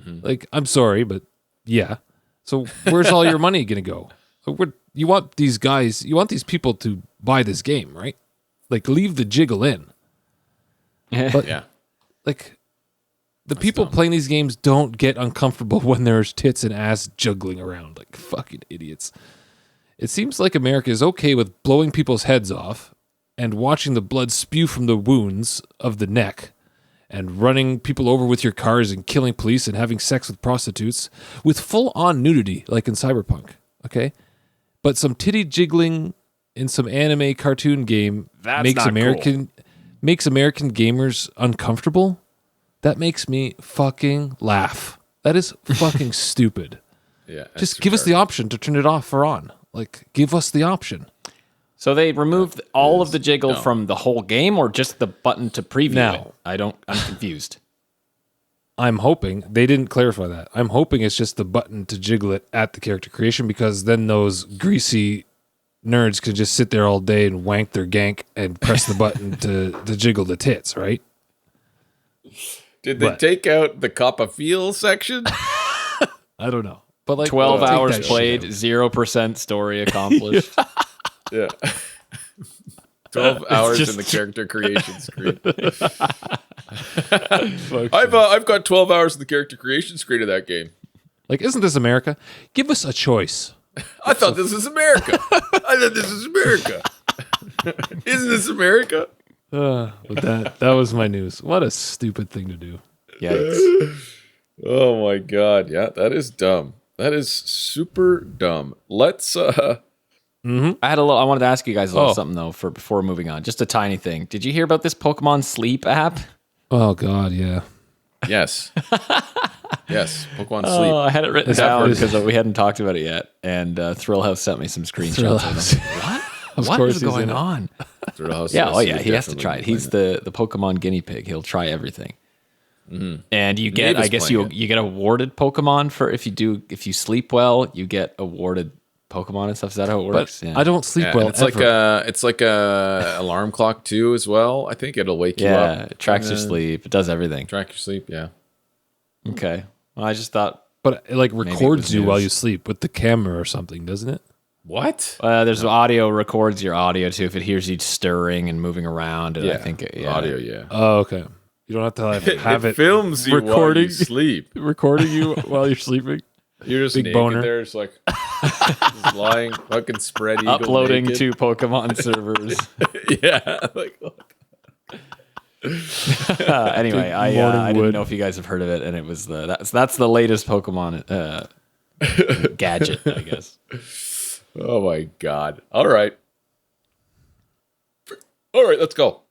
Like, I'm sorry, but yeah. So where's all your money going to go? You want these people to buy this game, right? Like, leave the jiggle in. But Yeah. like, the people playing these games don't get uncomfortable when there's tits and ass juggling around like fucking idiots. It seems like America is okay with blowing people's heads off and watching the blood spew from the wounds of the neck and running people over with your cars and killing police and having sex with prostitutes with full-on nudity like in Cyberpunk, okay? But some titty jiggling in some anime cartoon game makes American gamers uncomfortable. That makes me fucking laugh. That is fucking stupid. Yeah. Just give us the option to turn it off or on. Like, give us the option. So they removed all of the jiggle from the whole game, or just the button to preview it? I'm confused. I'm hoping they didn't clarify that. I'm hoping it's just the button to jiggle it at the character creation, because then those greasy nerds can just sit there all day and wank their gank and press the button to jiggle the tits, right? Did they take out the Coppa Feel section? I don't know. But like 12 take hours that played, shit 0% story accomplished. Yeah. 12 hours in the character creation screen. I've got 12 hours in the character creation screen of that game. Like, isn't this America? Give us a choice. I thought this was America. Isn't this America? But that was my news. What a stupid thing to do. Yikes. Oh my god. Yeah, that is dumb. That is super dumb. Let's I wanted to ask you guys a little something though before moving on. Just a tiny thing. Did you hear about this Pokemon Sleep app? Oh god, yeah. Yes. Yes. Pokemon Oh, Sleep. I had it written down because we hadn't talked about it yet, and Thrillhouse sent me some screenshots. What is going on? Yeah, he has to try it. He's the Pokemon guinea pig. He'll try everything. Mm-hmm. And you get, I guess you get awarded Pokemon for if you sleep well, you get awarded Pokemon and stuff. Is that how it works? But I don't sleep well. It's like a alarm clock too, as well. I think it'll wake you up. Yeah, it tracks your sleep. It does everything. Track your sleep. Yeah. Okay. Well, I just thought, but it like records you while you sleep with the camera or something, doesn't it? What? There's audio, records your audio too if it hears you stirring and moving around. And I think audio. Yeah. Oh, okay. You don't have to have it films you recording while you sleep. Recording you while you're sleeping. You're just big naked boner. there, just like just lying, fucking spread eagle, uploading naked. to Pokemon servers. Yeah. Like, anyway, I didn't know if you guys have heard of it, and it was that's the latest Pokemon gadget, I guess. Oh my god! All right, let's go.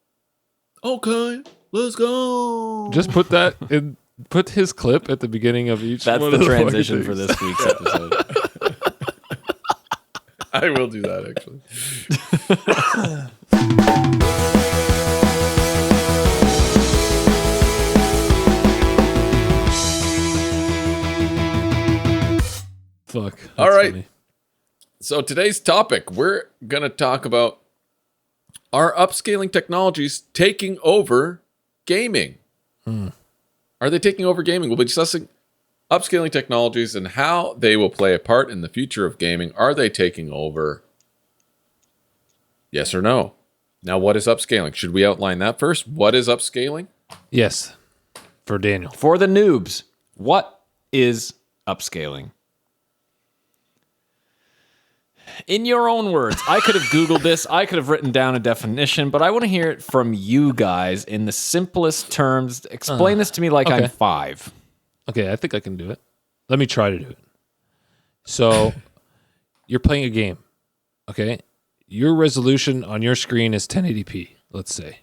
Okay, let's go. Just put that in. Put his clip at the beginning of each. That's one the of transition fucking for things. this week's episode. I will do that actually. Fuck. All right. Funny. So today's topic, we're gonna talk about are upscaling technologies taking over gaming? Are they taking over gaming? We'll be discussing upscaling technologies and how they will play a part in the future of gaming. Are they taking over? Yes or no? Now, what is upscaling? Should we outline that first? What is upscaling? Yes, for Daniel. For the noobs, what is upscaling? In your own words, I could have Googled this. I could have written down a definition, but I want to hear it from you guys in the simplest terms. Explain this to me like okay. I'm 5. Okay, I think I can do it. Let me try to do it. So, you're playing a game, okay? Your resolution on your screen is 1080p, let's say.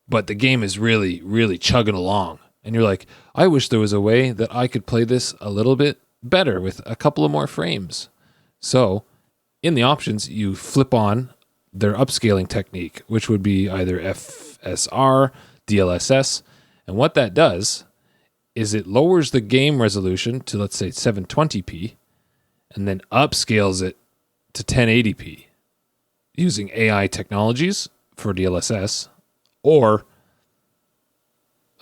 But the game is really, really chugging along. And you're like, I wish there was a way that I could play this a little bit better with a couple of more frames. So, in the options, you flip on their upscaling technique, which would be either FSR, DLSS. And what that does is it lowers the game resolution to, let's say, 720p, and then upscales it to 1080p using AI technologies for DLSS, or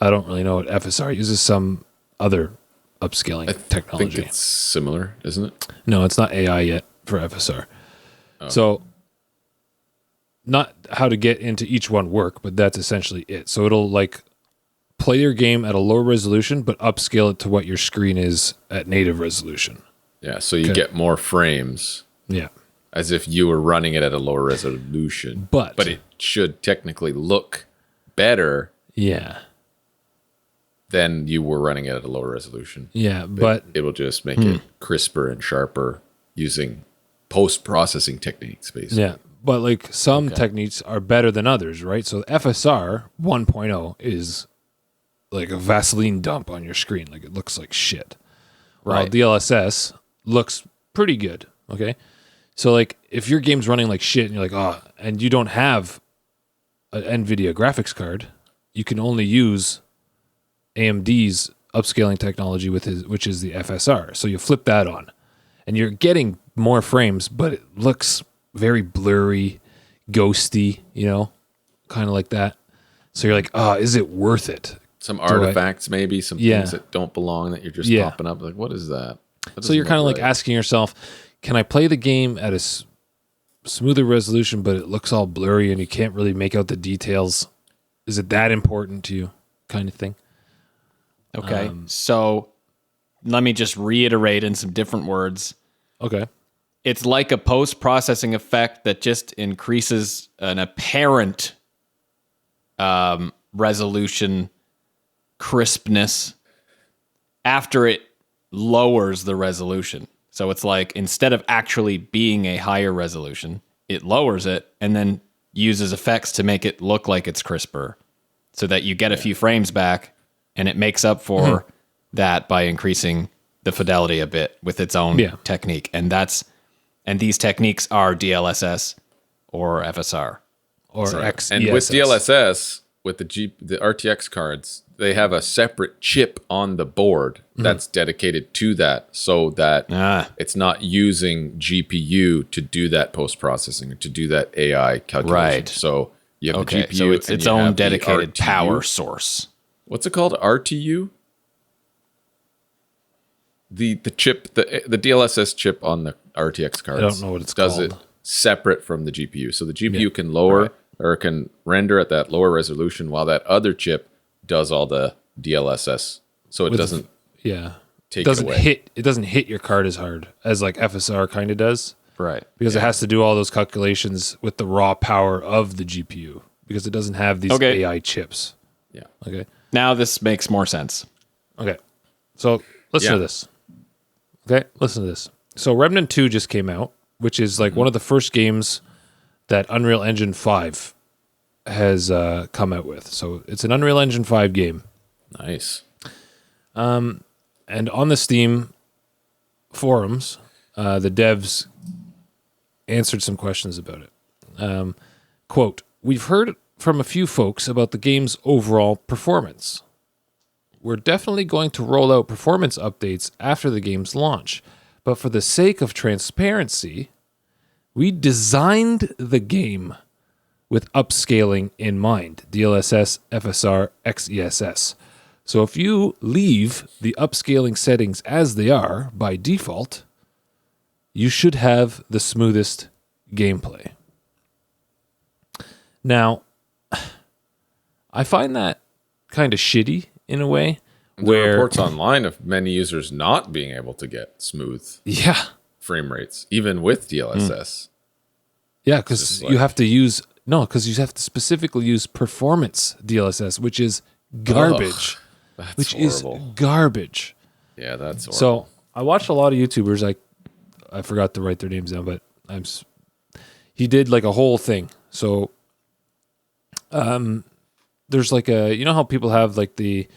I don't really know what FSR uses, some other upscaling technology. I think it's similar, isn't it? No, it's not AI yet for FSR. Oh. So, not how to get into each one work, but that's essentially it. So it'll like play your game at a lower resolution, but upscale it to what your screen is at native resolution. Yeah, so you get more frames. Yeah. as if you were running it at a lower resolution. But it should technically look better yeah. than you were running it at a lower resolution. Yeah, but It will just make it crisper and sharper using post-processing techniques, basically. yeah, but like some techniques are better than others, right? So FSR 1.0 is like a Vaseline dump on your screen. Like it looks like shit. While Right. DLSS looks pretty good. Okay. So like if your game's running like shit and you're like, oh, and you don't have an NVIDIA graphics card, you can only use AMD's upscaling technology which is the FSR. So you flip that on and you're getting more frames, but it looks very blurry, ghosty, kind of like that. So you're like, oh, is it worth it? Some artifacts, maybe, some Yeah. things that don't belong that you're just Yeah. popping up. Like, what is that? That So you're doesn't kind of look like right. asking yourself, can I play the game at a smoother resolution, but it looks all blurry and you can't really make out the details? Is it that important to you, kind of thing? Okay. So let me just reiterate in some different words. Okay. It's like a post-processing effect that just increases an apparent resolution crispness after it lowers the resolution. So it's like instead of actually being a higher resolution, it lowers it and then uses effects to make it look like it's crisper so that you get a few frames back, and it makes up for that by increasing the fidelity a bit with its own technique. And these techniques are DLSS or FSR. Or Right. XESS. And with DLSS, with the RTX cards, they have a separate chip on the board that's dedicated to that, so that it's not using GPU to do that post-processing or to do that AI calculation. Right. So you have the GPU. So it's and its you own have the dedicated RTU. power source. What's it called? RTU? The chip, the DLSS chip on the RTX cards. I don't know what it's does called. it separate from the GPU. So the GPU can lower or can render at that lower resolution, while that other chip does all the DLSS. So it doesn't take it away. It doesn't hit your card as hard as like FSR kind of does, Right. because it has to do all those calculations with the raw power of the GPU, because it doesn't have these AI chips. Yeah. Okay. Now this makes more sense. Okay. So listen to this. Okay. Listen to this. So Remnant 2 just came out, which is like one of the first games that Unreal Engine 5 has come out with. So it's an Unreal Engine 5 game. Nice. And on the Steam forums, the devs answered some questions about it. Quote, "We've heard from a few folks about the game's overall performance. We're definitely going to roll out performance updates after the game's launch, but for the sake of transparency, we designed the game with upscaling in mind, DLSS, FSR, XESS. So if you leave the upscaling settings as they are by default, you should have the smoothest gameplay." Now, I find that kind of shitty in a way. There are reports online of many users not being able to get smooth frame rates, even with DLSS. Yeah, because you have to use because you have to specifically use performance DLSS, which is garbage. That's horrible. Is garbage. Yeah, that's horrible. So I watched a lot of YouTubers. I forgot to write their names down, but he did like a whole thing. So there's like how people have like the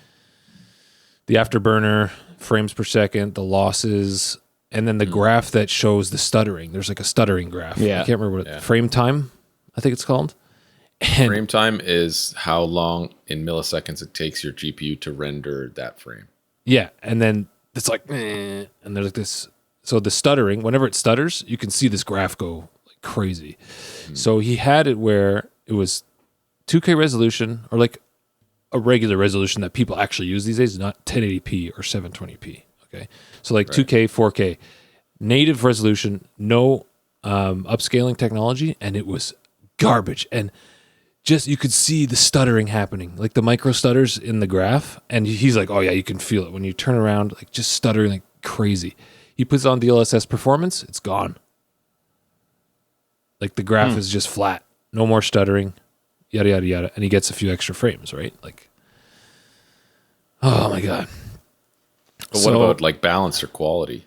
afterburner frames per second, the losses, and then the graph that shows the stuttering. There's like a stuttering graph. Yeah. I can't remember what frame time, I think it's called. And frame time is how long in milliseconds it takes your GPU to render that frame. yeah, and then it's like, and there's like this. So the stuttering, whenever it stutters, you can see this graph go like crazy. So he had it where it was 2K resolution, or like a regular resolution that people actually use these days, not 1080p or 720p. Okay, so like 2K, 4K, native resolution, no upscaling technology, and it was garbage. And just you could see the stuttering happening, like the micro stutters in the graph. And he's like, "Oh yeah, you can feel it when you turn around, like just stuttering like crazy." He puts on DLSS performance, it's gone. Like the graph is just flat, no more stuttering, yada yada yada, and he gets a few extra frames, right? Like, oh my god. But what about like balance or quality?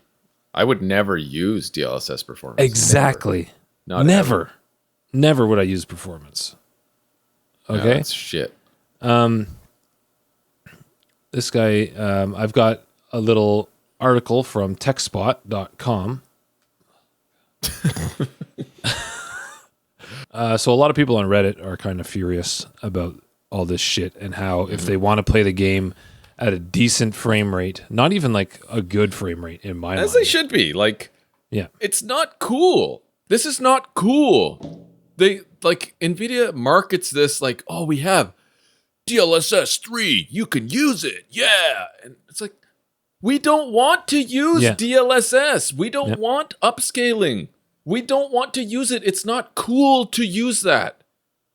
I would never use DLSS performance. Exactly. Never. Never would I use performance. Okay. Yeah, that's shit. This guy, I've got a little article from techspot.com. So a lot of people on Reddit are kind of furious about all this shit and how if they want to play the game at a decent frame rate, not even like a good frame rate in my mind. As they should be. Like, Yeah. it's not cool. This is not cool. They, like, NVIDIA markets this like, oh, we have DLSS 3. You can use it. Yeah. And it's like, we don't want to use DLSS. We don't want upscaling. We don't want to use it. It's not cool to use that.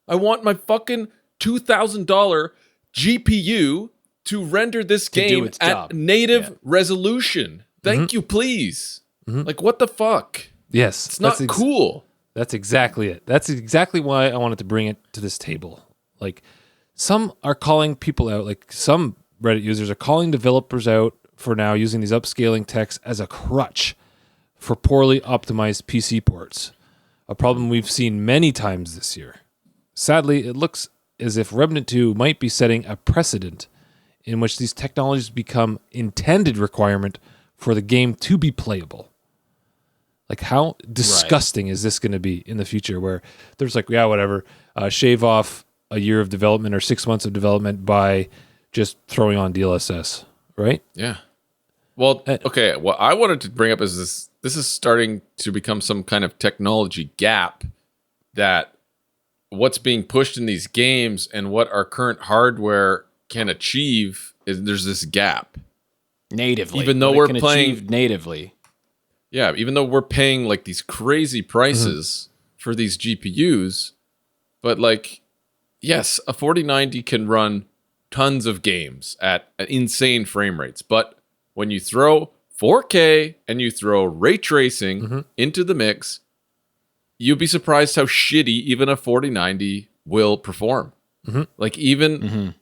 I want my fucking $2,000 GPU to render this game at native resolution. Thank you, please. Like, what the fuck? Yes. It's not cool. That's exactly it. That's exactly why I wanted to bring it to this table. Like, some are calling people out, like some Reddit users are calling developers out for now using these upscaling techs as a crutch for poorly optimized PC ports. A problem we've seen many times this year. Sadly, it looks as if Remnant 2 might be setting a precedent in which these technologies become intended requirement for the game to be playable. Like, how disgusting is this going to be in the future where there's like, yeah, whatever, shave off a year of development or 6 months of development by just throwing on DLSS, right? Yeah. Well, okay, what I wanted to bring up is this is starting to become some kind of technology gap that what's being pushed in these games and what our current hardware can achieve is there's this gap. Natively. Even though we're playing natively. Yeah, even though we're paying like these crazy prices for these GPUs, but like, yes, a 4090 can run tons of games at insane frame rates. But when you throw 4K and you throw ray tracing into the mix, you'd be surprised how shitty even a 4090 will perform. Like even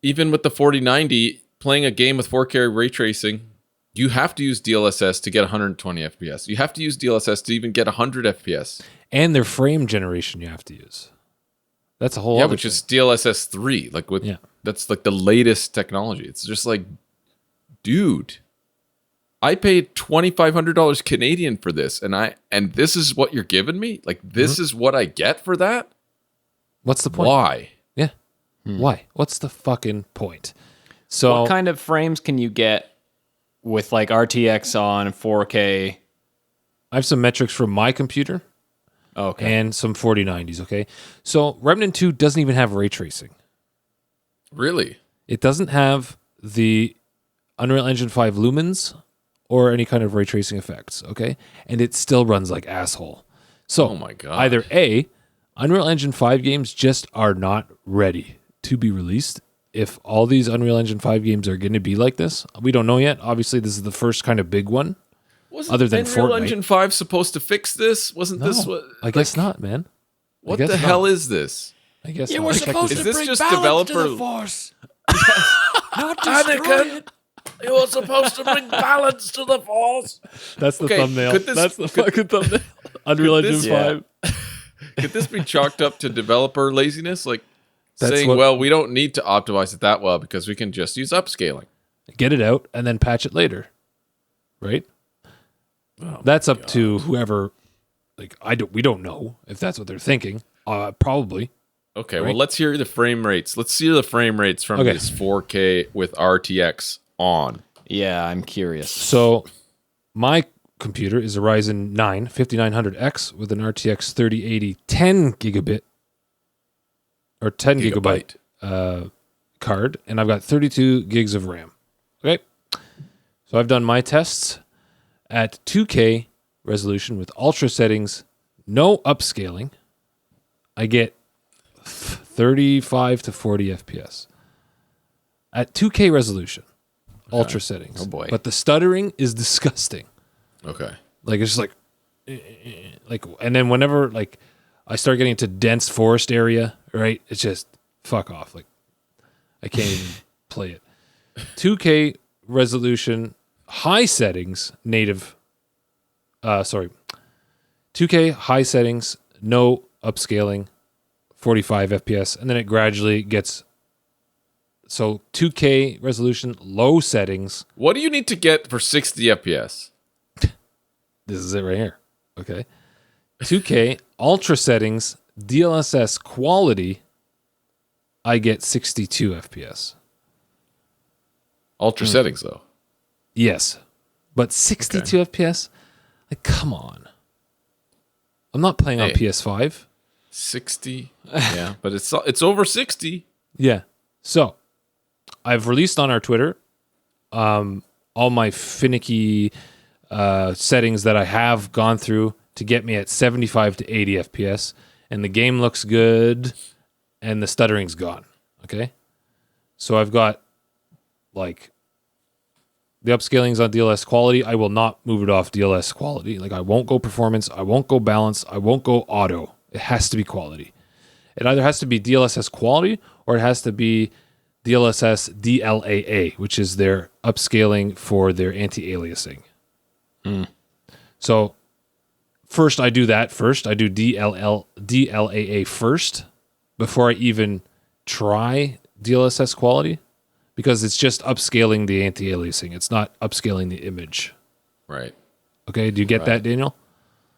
with the 4090, playing a game with 4K ray tracing, you have to use DLSS to get 120 FPS. You have to use DLSS to even get 100 FPS. And their frame generation you have to use. That's a whole other which thing. is DLSS 3. Like that's like the latest technology. It's just like, dude, I paid $2,500 Canadian for this, and this is what you're giving me? Like, this is what I get for that? What's the point? Why? Yeah. Why? What's the fucking point? So what kind of frames can you get with like RTX on 4K? I have some metrics from my computer. Okay. And some 4090s, okay? So Remnant 2 doesn't even have ray tracing. Really? It doesn't have the Unreal Engine 5 lumens or any kind of ray tracing effects, okay? And it still runs like asshole. So Oh my God. either A, Unreal Engine 5 games just are not ready to be released. If all these Unreal Engine 5 games are going to be like this, we don't know yet. Obviously, this is the first kind of big one. Wasn't Other than Unreal Fortnite. Engine 5 supposed to fix this? Wasn't this what? I guess not, man. What the hell is this? I guess You not. were Check supposed this Is to this bring just balance to developer- the force. Not destroy Anakin, it. you were supposed to bring balance to the force. That's the Okay, thumbnail. could this- That's the fucking thumbnail. Unreal Engine this- 5. Could this be chalked up to developer laziness? Like That's saying, what- well, we don't need to optimize it that well because we can just use upscaling. Get it out and then patch it later. Right? That's up to whoever. Like, we don't know if that's what they're thinking. Probably. Okay, Right. well, let's hear the frame rates. Let's see the frame rates from Okay. this 4K with RTX on. Yeah, I'm curious. So my computer is a Ryzen 9 5900X with an RTX 3080 10 gigabit or 10 gigabyte card, and I've got 32 gigs of RAM. Okay. So I've done my tests at 2K resolution with ultra settings, no upscaling. I get 35 to 40 FPS at 2K resolution, ultra settings. Oh, boy. But the stuttering is disgusting. Okay. Like, it's just like, and then whenever, like, I start getting into dense forest area, right? It's just fuck off. Like I can't even play it. 2K resolution, high settings, native. 2K high settings, no upscaling, 45 FPS, and then it gradually gets. So 2K resolution, low settings. What do you need to get for 60 FPS? This is it right here. Okay. 2K ultra settings, DLSS quality. I get 62 FPS. Ultra settings, though. Yes. But 62 FPS? Like, come on. I'm not playing on Hey. PS5. 60. Yeah, but it's over 60. Yeah. So, I've released on our Twitter all my finicky settings that I have gone through to get me at 75 to 80 FPS. And the game looks good and the stuttering's gone. Okay? So, I've got like the upscaling's on DLS quality. I will not move it off DLS quality. Like I won't go performance. I won't go balance. I won't go auto. It has to be quality. It either has to be DLSS quality or it has to be DLSS DLAA, which is their upscaling for their anti-aliasing. So first I do that first. I do DLAA first before I even try DLSS quality. Because it's just upscaling the anti-aliasing. It's not upscaling the image. Right. Okay, do you get that, Daniel?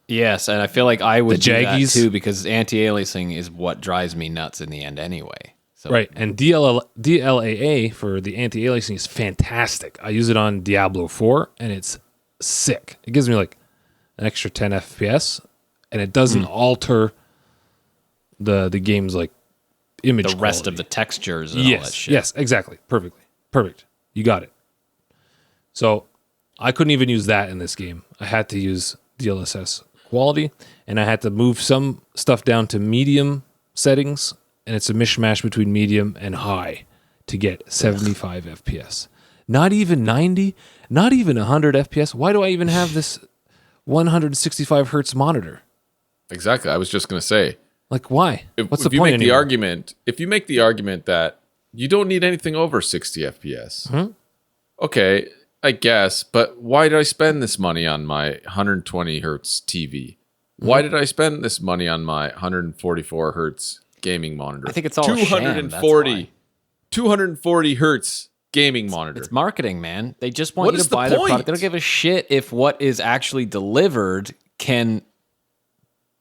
Yes, and I feel like I would The do that Jaggies? too because anti-aliasing is what drives me nuts in the end anyway. So Right, and DLAA for the anti-aliasing is fantastic. I use it on Diablo 4, and it's sick. It gives me like an extra 10 FPS, and it doesn't alter the game's like image the rest quality. of the textures and all that shit. Yes, exactly. Perfect. You got it. So I couldn't even use that in this game. I had to use DLSS quality, and I had to move some stuff down to medium settings, and it's a mishmash between medium and high to get 75 FPS. Not even 90, not even 100 FPS. Why do I even have this 165 hertz monitor? Exactly. I was just going to say. Like, why? What's the you point make the anymore? argument, if you make the argument that you don't need anything over 60 FPS, okay, I guess, but why did I spend this money on my 120 hertz TV? Why did I spend this money on my 144 hertz gaming monitor? I think it's all a sham, that's 240 hertz gaming monitor. It's marketing, man. They just want What you is to the buy their point? product. They don't give a shit if what is actually delivered can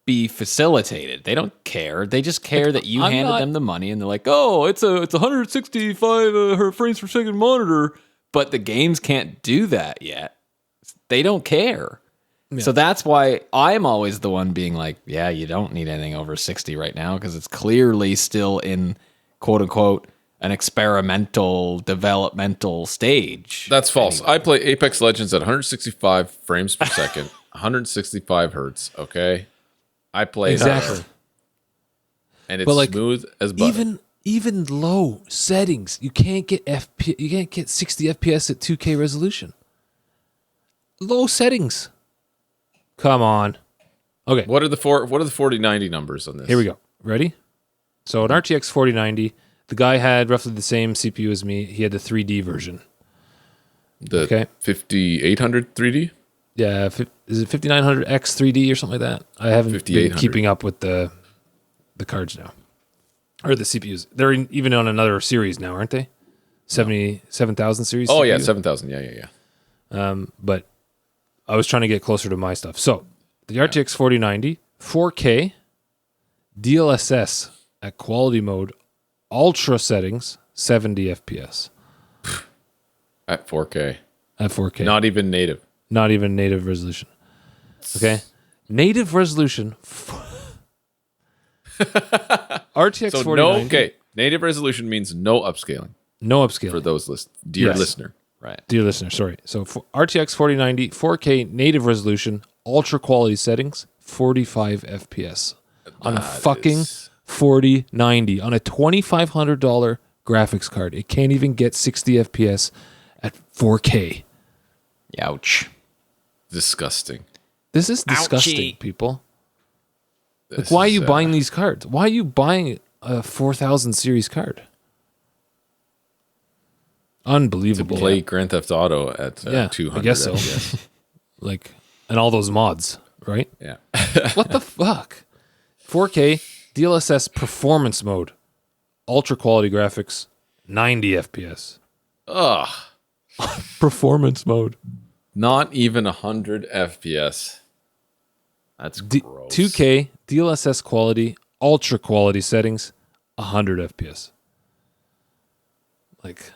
be facilitated. They don't care. They just care that you I'm handed not- them the money and they're like, "Oh, it's a 165 frames per second monitor," but the games can't do that yet. They don't care. So that's why I'm always the one being like, "Yeah, you don't need anything over 60 right now because it's clearly still in quote unquote an experimental developmental stage." That's false. I play Apex Legends at 165 frames per second, 165 hertz, okay? I play Exactly. that, and it's But, like, smooth as butter. Even low settings, you can't get 60 FPS at 2K resolution. Low settings. Come on. Okay, What are the 4090 numbers on this? here we go. Ready? So an RTX 4090, the guy had roughly the same CPU as me. He had the 3D version. The Okay. 5800 3D? Yeah, is it 5900X 3D or something like that? I haven't been 5800. keeping up with the cards now. Or the CPUs. They're even on another series now, aren't they? 77,000 series Oh CPU? yeah, 7000. Yeah. But I was trying to get closer to my stuff. So the RTX 4090, 4K, DLSS at quality mode, ultra settings, 70 FPS At 4K. at 4K. Not even native. Not even native resolution. Okay. Native resolution. RTX So 4090. no, okay. Native resolution means no upscaling No upscaling. for those dear Yes. listener. Right. Dear listener, sorry. So for RTX 4090, 4K native resolution, ultra quality settings, 45 FPS on a fucking 4090 on a $2,500 graphics card. It can't even get 60 FPS at 4K. Ouch. Disgusting. This is disgusting, Ouchie. people. Like, why are you buying these cards? Why are you buying a 4000 series card? Unbelievable. Play Grand Theft Auto at 200 I guess so. FPS. Like, and all those mods, right? Yeah. What the fuck? 4K DLSS performance mode, ultra quality graphics, 90 FPS. Ugh. Performance mode. Not even 100 FPS. That's gross. 2K DLSS quality, ultra quality settings, 100 FPS. Like,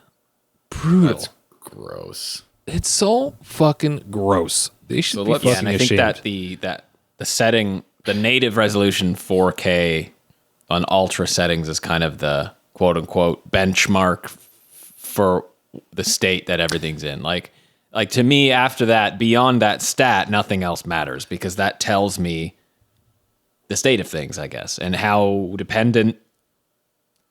brutal. That's gross. It's so fucking gross. They should be fucking and I think ashamed. that the setting, the native resolution 4K on ultra settings is kind of the quote unquote benchmark for the state that everything's in. Like to me, after that, beyond that stat, nothing else matters, because that tells me the state of things, I guess, and how dependent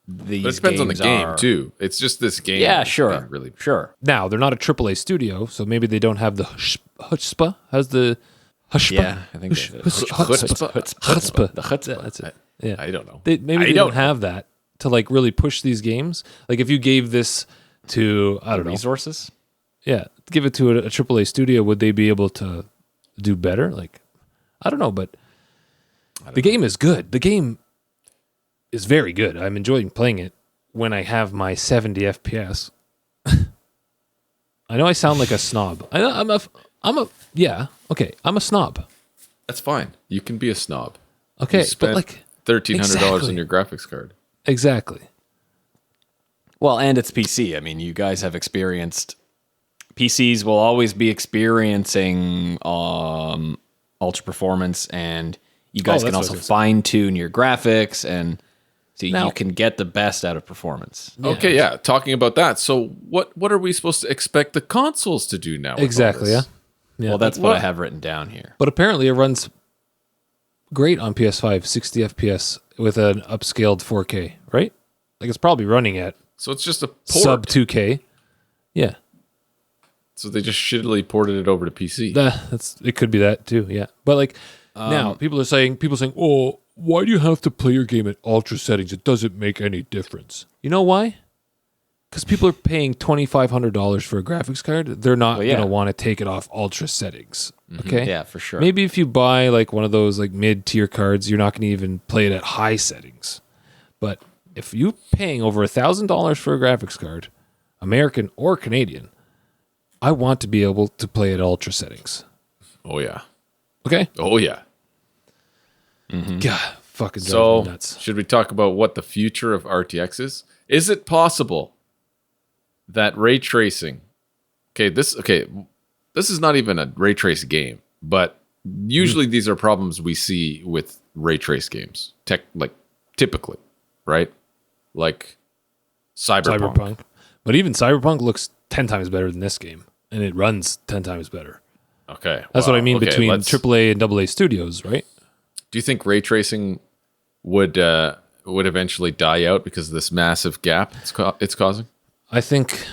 these But it depends on the games game are. too. It's just this game. Yeah, that's sure, been really sure. Now, they're not a AAA studio, so maybe they don't have the chutzpah. How's the chutzpah? Yeah, I think that's it. Chutzpah. The chutzpah. That's it. Yeah. I don't know. Maybe they don't have that to like really push these games. Like if you gave this to, I don't know, Resources. yeah, give it to a AAA studio, would they be able to do better? Like, I don't know, but the game is good. The game is very good. I'm enjoying playing it when I have my 70 FPS. I know I sound like a snob. I'm a snob. That's fine. You can be a snob. Okay, You spent but like $1,300 Exactly. on your graphics card. exactly. Well, and it's PC. I mean, you guys have experienced PCs will always be experiencing ultra performance, and you guys that's can what I was also gonna say. fine tune your graphics, and so Now- you can get the best out of performance. Okay, yeah. Talking about that. So what are we supposed to expect the consoles to do now? with all Exactly, this? yeah. Well, that's what- what I have written down here. But apparently it runs great on PS5, 60 FPS with an upscaled 4K, right? Like it's probably running at So it's just a port. sub 2K. Yeah. So they just shittily ported it over to PC. It could be that too, yeah. But like now people saying, "Oh, why do you have to play your game at ultra settings? It doesn't make any difference." You know why? Because people are paying $2,500 for a graphics card. They're not Well, yeah. gonna want to take it off ultra settings. Okay. Yeah, for sure. Maybe if you buy like one of those like mid-tier cards, you're not going to even play it at high settings. But if you're paying over $1,000 for a graphics card, American or Canadian, I want to be able to play at ultra settings. Oh yeah. Okay? Oh yeah. God, fucking drive So me nuts. should we talk about what the future of RTX is? Is it possible that ray tracing? This is not even a ray trace game, but usually these are problems we see with ray trace games. Typically, right? Like Cyberpunk. But even Cyberpunk looks 10 times better than this game, and it runs 10 times better. Okay. That's what I mean okay, between let's- AAA and AA studios, right? Do you think ray tracing would eventually die out because of this massive gap it's causing? I think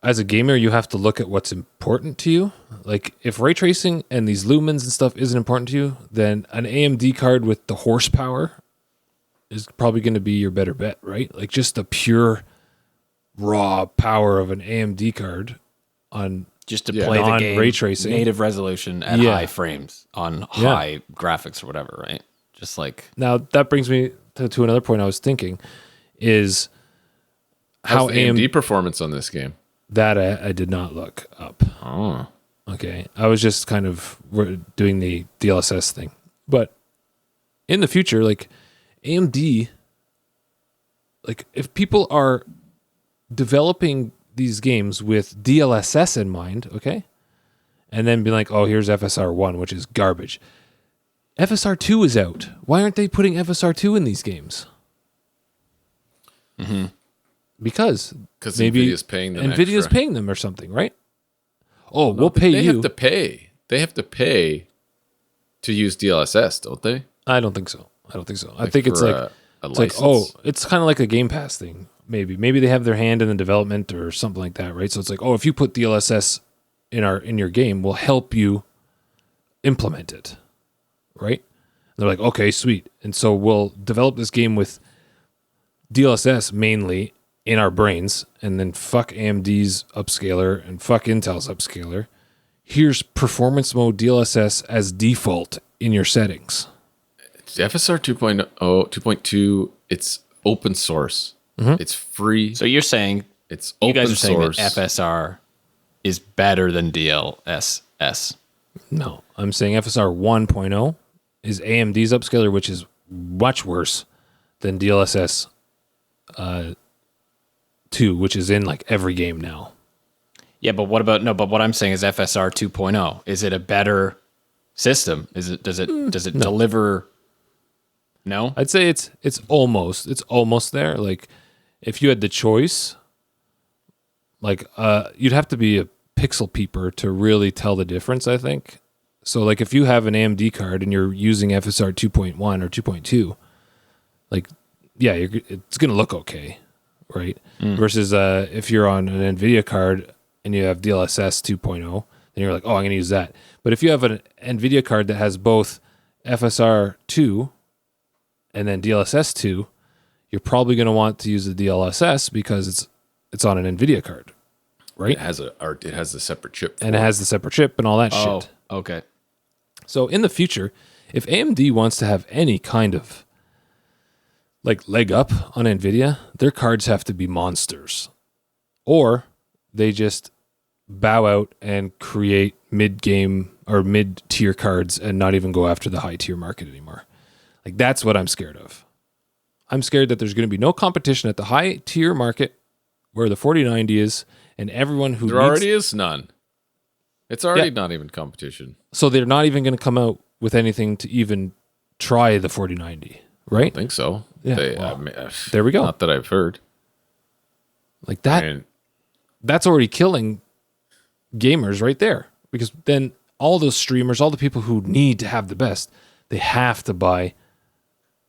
as a gamer, you have to look at what's important to you. Like if ray tracing and these lumens and stuff isn't important to you, then an AMD card with the horsepower is probably going to be your better bet, right? Like just the pure raw power of an AMD card on just to Yeah. play the Non game ray tracing. native resolution at Yeah. high frames on high graphics or whatever, right? Just like Now that brings me to another point I was thinking is How's how the AMD AMD performance on this game? that I did not look up. Oh. Okay. I was just kind of doing the DLSS thing. But in the future, like AMD, like if people are developing these games with DLSS in mind, okay, and then be like, oh, here's FSR1, which is garbage. FSR2 is out. Why aren't they putting FSR2 in these games? Because maybe NVIDIA's paying them NVIDIA's extra. paying them or something, right? Oh, we'll pay They you. have to pay. They have to pay to use DLSS, don't they? I don't think so. I think it's for like a it's like license? it's kind of like a Game Pass thing. Maybe they have their hand in the development or something like that, right? So it's like, oh, if you put DLSS in your game, we'll help you implement it, right? They're like, okay, sweet. And so we'll develop this game with DLSS mainly in our brains, and then fuck AMD's upscaler and fuck Intel's upscaler. Here's performance mode DLSS as default in your settings. It's FSR 2.0, 2.2. It's open source. It's free. So you're saying It's you open guys are saying that source. FSR is better than DLSS. No, I'm saying FSR 1.0 is AMD's upscaler, which is much worse than DLSS 2, which is in like every game now. Yeah, but what about But what I'm saying is FSR 2.0. Is it a better system? Does it deliver? No. I'd say it's almost there. Like if you had the choice, like you'd have to be a pixel peeper to really tell the difference, I think. So like if you have an AMD card and you're using FSR 2.1 or 2.2, like yeah, it's going to look okay, right? Versus if you're on an NVIDIA card and you have DLSS 2.0, then you're like, oh, I'm going to use that. But if you have an NVIDIA card that has both FSR 2 and then DLSS 2, you're probably going to want to use the DLSS because it's on an NVIDIA card, right? It has a separate chip. And it has the separate chip and all that shit. Okay. So in the future, if AMD wants to have any kind of like leg up on NVIDIA, their cards have to be monsters. Or they just bow out and create mid-game or mid-tier cards and not even go after the high-tier market anymore. Like that's what I'm scared of. I'm scared that there's going to be no competition at the high-tier market where the 4090 is, and everyone who There already is none. It's already not even competition. So they're not even going to come out with anything to even try the 4090, right? I think so. Yeah, there we go. Not that I've heard. Like that. And That's already killing gamers right there, because then all those streamers, all the people who need to have the best, they have to buy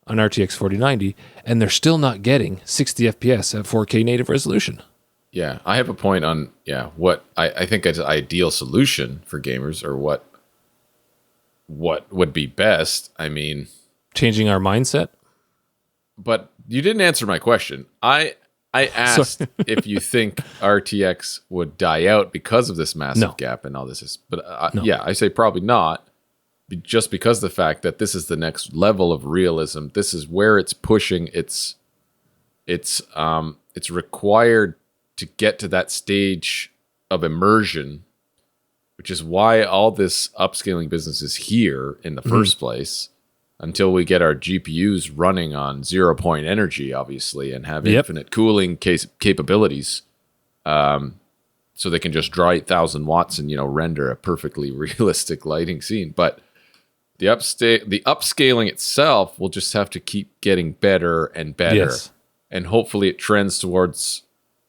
an RTX 4090, and they're still not getting 60 FPS at 4K native resolution. yeah, I have a point on what I think is an ideal solution for gamers, or what would be best. I mean, Changing our mindset. but you didn't answer my question. I asked if you think RTX would die out because of this massive No. gap and all this. But No. yeah, I say probably not, just because of the fact that this is the next level of realism. This is where it's pushing. It's required to get to that stage of immersion, which is why all this upscaling business is here in the first place. Until we get our GPUs running on 0 point energy, obviously, and have infinite cooling capabilities, so they can just draw 8,000 watts and render a perfectly realistic lighting scene. But the upscaling itself will just have to keep getting better and better, Yes. and hopefully it trends towards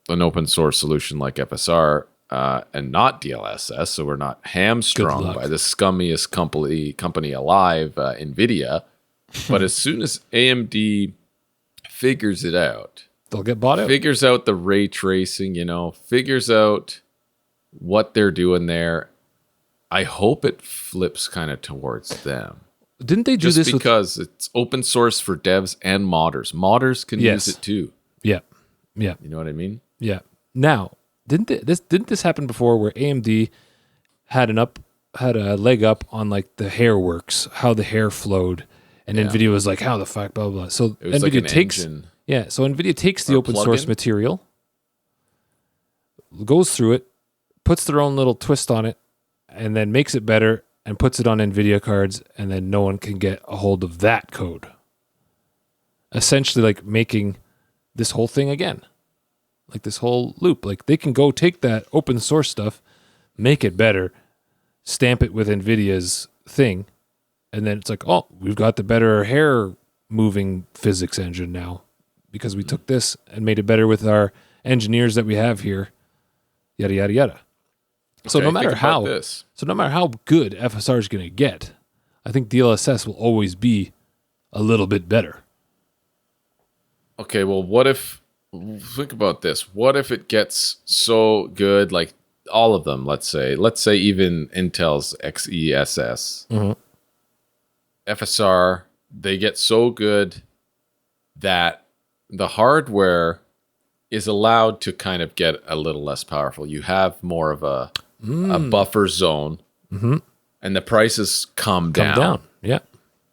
an open source solution like FSR. And not DLSS, so we're not hamstrung by the scummiest company alive, NVIDIA. But as soon as AMD figures it out, They'll get bought out. figures out the ray tracing, figures out what they're doing there, I hope it flips kind of towards them. Didn't they do Just this with... because it's open source for devs and modders. Modders can Yes. use it too. Yeah. Yeah. You know what I mean? Yeah. Now, didn't this happen before, where AMD had a leg up on like the hair works, how the hair flowed, and NVIDIA was like, how the fuck, blah, blah, blah. So It was NVIDIA like an takes engine. Yeah, so NVIDIA takes the Or a open source plugin? material, goes through it, puts their own little twist on it, and then makes it better and puts it on NVIDIA cards, and then no one can get a hold of that code. Essentially like making this whole thing again. Like this whole loop. Like they can go take that open source stuff, make it better, stamp it with NVIDIA's thing, and then it's like, oh, we've got the better hair moving physics engine now because we took this and made it better with our engineers that we have here, yada, yada, yada. So Okay, no matter think about how this. good FSR is going to get, I think DLSS will always be a little bit better. Okay, well, think about this. What if it gets so good, like all of them, let's say even Intel's XESS, FSR, they get so good that the hardware is allowed to kind of get a little less powerful. You have more of a buffer zone, and the prices come down Yeah.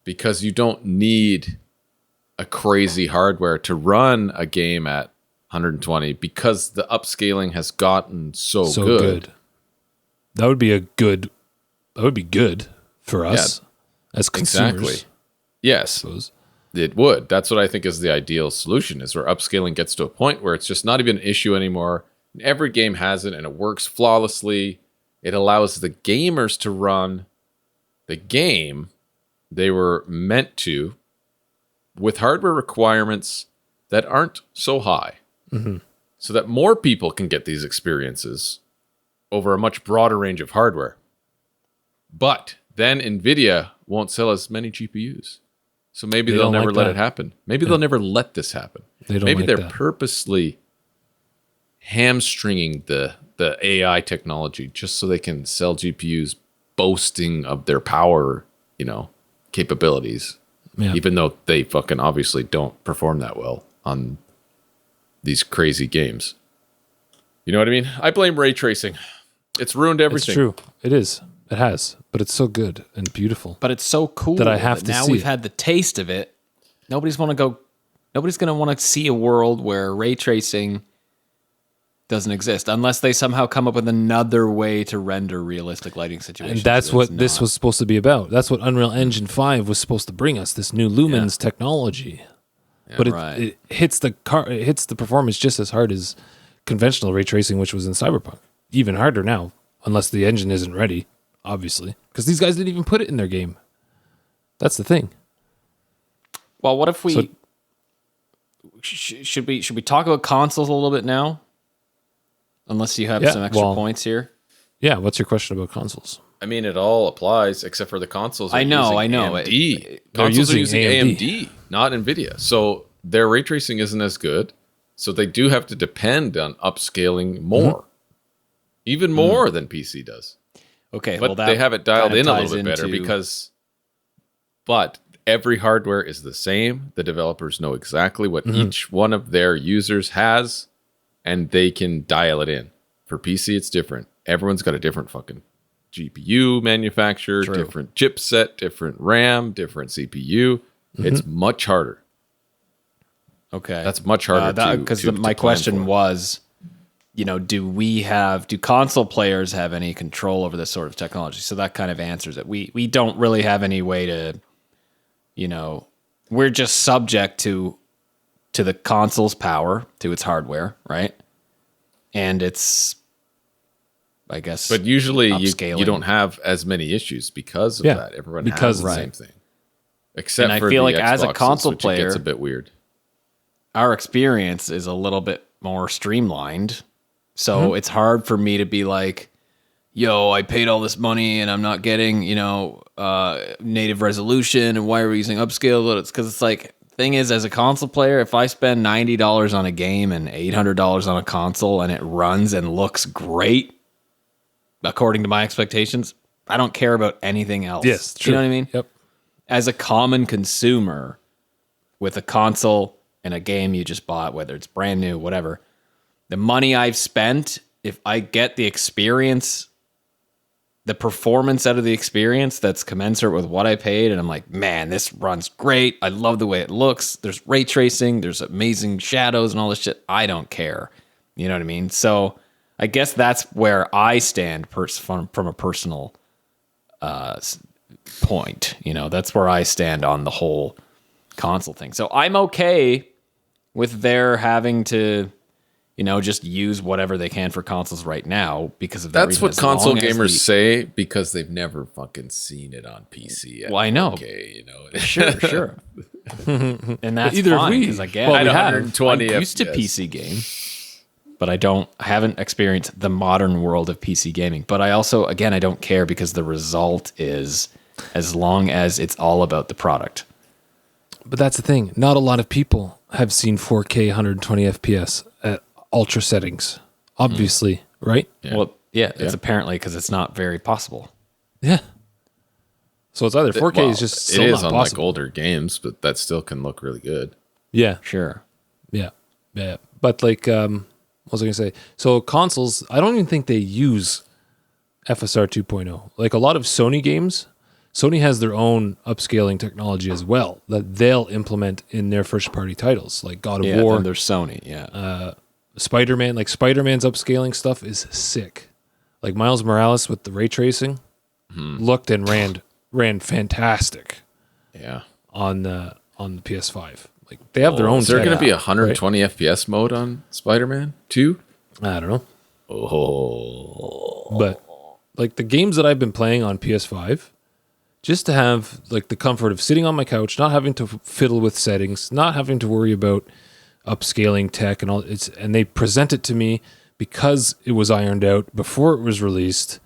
because you don't need a crazy hardware to run a game at 120 because the upscaling has gotten so good. That would be good for us as consumers. Exactly. Yes, Suppose. it would. That's what I think is the ideal solution, is where upscaling gets to a point where it's just not even an issue anymore. Every game has it and it works flawlessly. It allows the gamers to run the game they were meant to with hardware requirements that aren't so high. So that more people can get these experiences over a much broader range of hardware. But then NVIDIA won't sell as many GPUs. So maybe they'll never let it happen. Maybe they'll never let this happen. Maybe they're purposely hamstringing the AI technology just so they can sell GPUs boasting of their power, capabilities. Yeah. Even though they fucking obviously don't perform that well on these crazy games. You know what I mean? I blame ray tracing. It's ruined everything. It's true. It is. It has. But it's so good and beautiful. But it's so cool that I have to now see we've it. had the taste of it. Nobody's going to want to see a world where ray tracing doesn't exist unless they somehow come up with another way to render realistic lighting situations. And that's what this was supposed to be about. That's what Unreal Engine 5 was supposed to bring us, this new Lumens technology. But it hits the performance just as hard as conventional ray tracing, which was in Cyberpunk. Even harder now, unless the engine isn't ready, obviously. Because these guys didn't even put it in their game. That's the thing. Well, what if we should we talk about consoles a little bit now? Unless you have some extra points here. Yeah, what's your question about consoles? I mean, it all applies except for the consoles. I know. AMD. Consoles are using AMD, not NVIDIA. So their ray tracing isn't as good. So they do have to depend on upscaling more. Even more than PC does. Okay, but they have it dialed in a little bit better but every hardware is the same. The developers know exactly what each one of their users has, and they can dial it in. For PC, it's different. Everyone's got a different fucking GPU manufacturer, different chipset, different RAM, different CPU. It's much harder. Okay. That's much harder because my question was, do console players have any control over this sort of technology? So that kind of answers it. We don't really have any way to, we're just subject to the console's power, to its hardware, right? And it's, I guess, but usually you don't have as many issues because of that. Everyone has the same thing. Except for I feel like as a console player, it gets a bit weird. Our experience is a little bit more streamlined. So it's hard for me to be like, yo, I paid all this money and I'm not getting, native resolution. And why are we using upscale? It's because it's like, thing is, as a console player, if I spend $90 on a game and $800 on a console and it runs and looks great, according to my expectations, I don't care about anything else. Yes, true. You know what I mean? Yep. As a common consumer with a console and a game you just bought, whether it's brand new, whatever, the money I've spent, if I get the experience, the performance out of the experience that's commensurate with what I paid, and I'm like, man, this runs great. I love the way it looks. There's ray tracing. There's amazing shadows and all this shit. I don't care. You know what I mean? So I guess that's where I stand from a personal point. That's where I stand on the whole console thing. So I'm okay with their having to, just use whatever they can for consoles right now because of that. That's what console gamers say because they've never fucking seen it on PC yet. Well, I know. Okay, Sure. And that's fine because I get 120 I'm used to PC game, but I haven't experienced the modern world of PC gaming. But I also, again, I don't care because the result is as long as it's all about the product. But that's the thing. Not a lot of people have seen 4K 120 FPS at ultra settings, obviously, right? Yeah. Well, it's apparently because it's not very possible. Yeah. So it's either 4K is just still it is not on like possible. older games, but that still can look really good. Yeah, Sure. yeah. But like, what was I gonna say? So consoles, I don't even think they use FSR 2.0. Like a lot of Sony games, Sony has their own upscaling technology as well that they'll implement in their first party titles, like God of Yeah, War, then there's Sony. Yeah. Spider-Man. Like Spider-Man's upscaling stuff is sick. Like Miles Morales with the ray tracing looked and ran fantastic Yeah. on the PS5. Like they have their own. Is there tech, going to be a right? 120 FPS mode on Spider-Man 2? I don't know. Oh. But like the games that I've been playing on PS5, just to have like the comfort of sitting on my couch, not having to fiddle with settings, not having to worry about upscaling tech and all, and they present it to me because it was ironed out before it was released,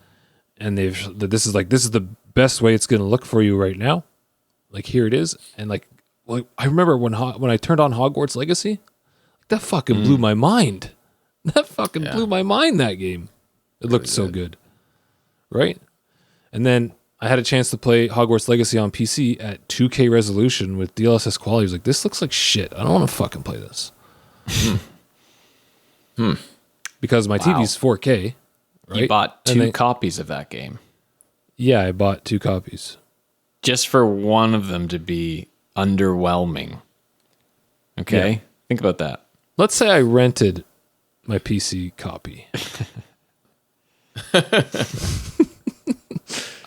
and this is the best way it's going to look for you right now. Like here it is, and like I remember when I turned on Hogwarts Legacy, that fucking blew my mind. That fucking blew my mind. That game, it looked so good, right? And then I had a chance to play Hogwarts Legacy on PC at 2K resolution with DLSS quality. I was like, this looks like shit. I don't want to fucking play this. Because my TV's 4K. Right? You bought And 2 they- copies of that game Yeah, I bought 2 copies. just for one of them to be underwhelming. Okay? Yeah. Think about that. Let's say I rented my PC copy.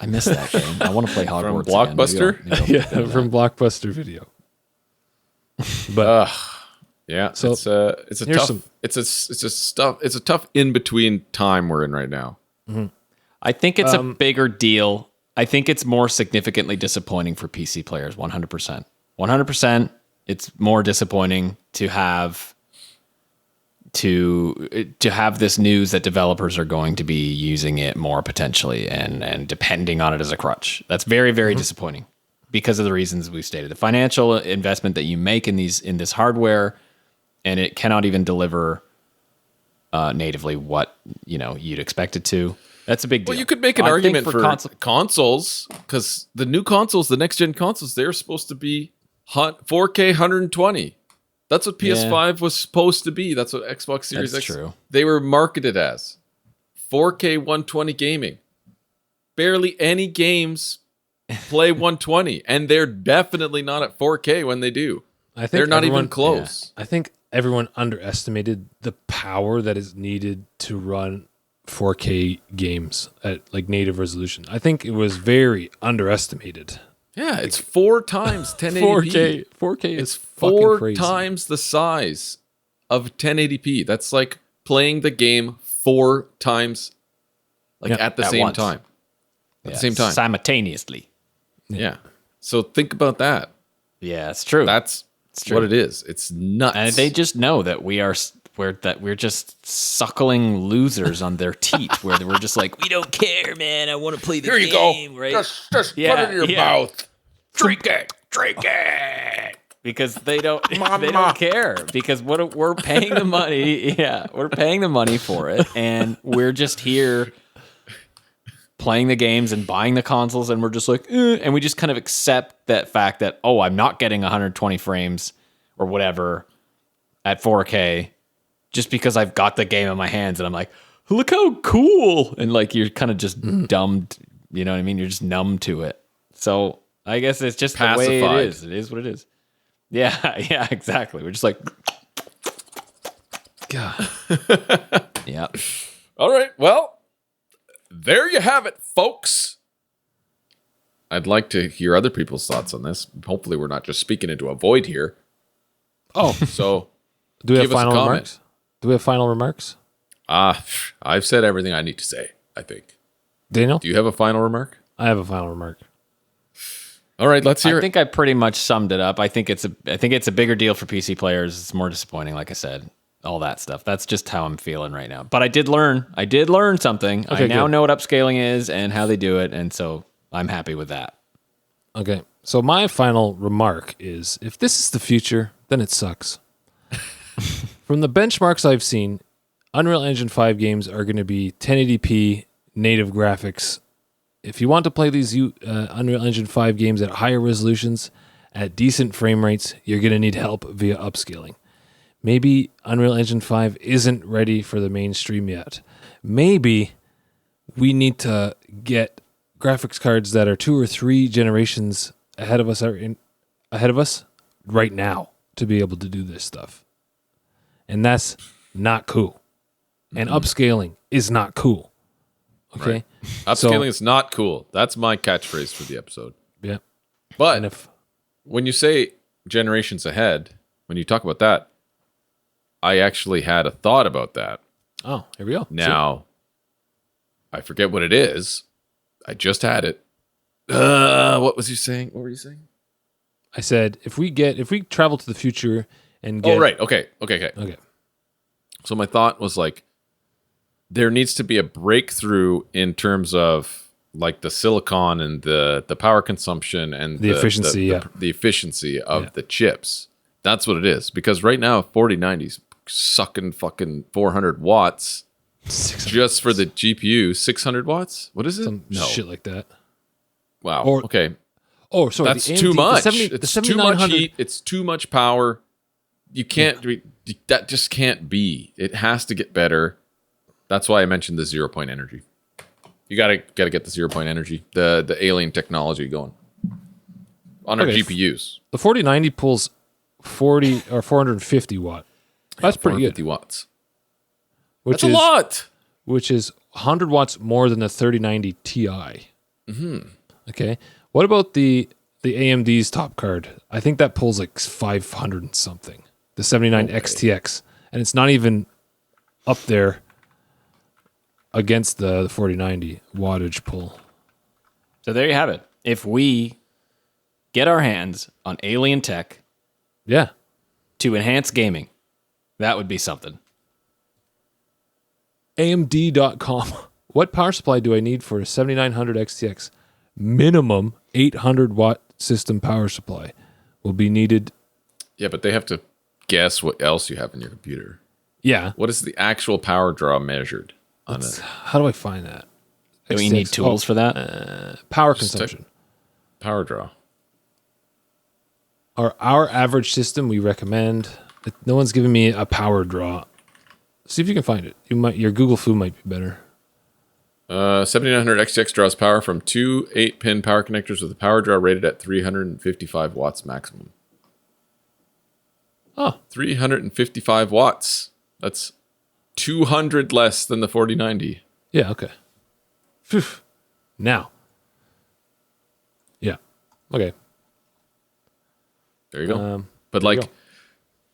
I miss that game. I want to play Hogwarts again. Blockbuster? Maybe I'll Yeah, pick that up. from Blockbuster Video. But Yeah. So, it's a here's tough some- it's a tough in between time we're in right now. I think it's a bigger deal. I think it's more significantly disappointing for PC players, 100%. 100%, it's more disappointing to have this news that developers are going to be using it more potentially and depending on it as a crutch. That's very, very disappointing because of the reasons we've stated. The financial investment that you make in this hardware, and it cannot even deliver natively what you'd expect it to. That's a big deal. Well, you could make an I think argument for consoles because the new consoles, the next gen consoles, they're supposed to be 4K 120. That's what PS5 was supposed to be. That's what Xbox Series That's X. true. They were marketed as 4K 120 gaming. Barely any games play 120, and they're definitely not at 4K when they do. I think They're not everyone- even close. I think everyone underestimated the power that is needed to run 4K games at like native resolution. I think it was very underestimated. Yeah, it's 4 times 1080p. 4K It's is fucking 4 crazy. times the size of 1080p. That's like playing the game 4 times, like Yeah, at the at same once. time. At Yeah, the same time. simultaneously. Yeah. So think about that. Yeah, it's true. That's true. what it is. It's nuts. And they just know that we're just suckling losers on their teat, where we're just like, we don't care, man. I want to play the Here you game, go. right? Just put Yeah, it in your yeah. mouth. Drink it. Because they don't care, because we're paying the money. Yeah, we're paying the money for it, and we're just here playing the games and buying the consoles, and we're just like, and we just kind of accept that fact that, oh, I'm not getting 120 frames or whatever at 4K just because I've got the game in my hands, and I'm like, look how cool, and like you're kind of just dumbed, you know what I mean? You're just numb to it. So I guess it's just the way Pacified. it is. It is what it is. Yeah, yeah, exactly. We're just like, God. yeah. All right. Well, there you have it, folks. I'd like to hear other people's thoughts on this. Hopefully, we're not just speaking into a void here. Oh, So, do we have Give us a final comment. remarks? Do we have final remarks? I've said everything I need to say, I think. Daniel? Do you have a final remark? I have a final remark. All right, let's hear I it. think I pretty much summed it up. I think it's a bigger deal for PC players. It's more disappointing, like I said. All that stuff. That's just how I'm feeling right now. But I did learn something. Okay, I now good. know what upscaling is and how they do it, and so I'm happy with that. Okay. So my final remark is if this is the future, then it sucks. From the benchmarks I've seen, Unreal Engine 5 games are going to be 1080p native graphics if you want to play these Unreal Engine 5 games at higher resolutions, at decent frame rates, you're going to need help via upscaling. Maybe Unreal Engine 5 isn't ready for the mainstream yet. Maybe we need to get graphics cards that are 2 or 3 generations ahead of us right now to be able to do this stuff. And that's not cool. And upscaling is not cool. Okay? Right. Upscaling is not cool. That's my catchphrase for the episode. Yeah. But And when you say generations ahead, when you talk about that, I actually had a thought about that. oh, here we go. Now, I forget what it is. I just had it. What was you saying? What were you saying? I said if we travel to the future and get Oh, right. Okay. So my thought was like, there needs to be a breakthrough in terms of like the silicon and the power consumption and The efficiency, the efficiency of the chips. That's what it is. Because right now, 4090's sucking fucking 400 watts just for the GPU. 600 watts? What is it? some shit like that. Wow. Or- Okay. Oh, sorry. That's the AMD too much. The It's too much 7900 heat. It's too much power. You can't. That just can't be. It has to get better. That's why I mentioned the 0 point energy. You gotta get the 0 point energy, the alien technology going on our Okay. GPUs. The 4090 pulls 40 or 450 watt. That's pretty 450 good. watts. Which That's a lot. Which is 100 watts more than the 3090 Ti. Mm-hmm. Okay. What about the AMD's top card? I think that pulls like 500 and something. The 79 XTX, and it's not even up there against the 4090 wattage pull. So there you have it. If we get our hands on alien tech Yeah. to enhance gaming, that would be something. AMD.com. What power supply do I need for a 7900 XTX? Minimum 800 watt system power supply will be needed. Yeah, but they have to guess what else you have in your computer. Yeah. What is the actual power draw measured on it? How do I find that? Do we need XTX. tools for that? Power Just consumption. Power draw. Our average system we recommend. No one's giving me a power draw. See if you can find it. Your Google Foo might be better. 7900 XTX draws power from 2 8-pin power connectors with a power draw rated at 355 watts maximum. Oh, 355 watts. That's 200 less than the 4090. yeah, okay. Phew. Now. Yeah. Okay. There you go. But there you like, go.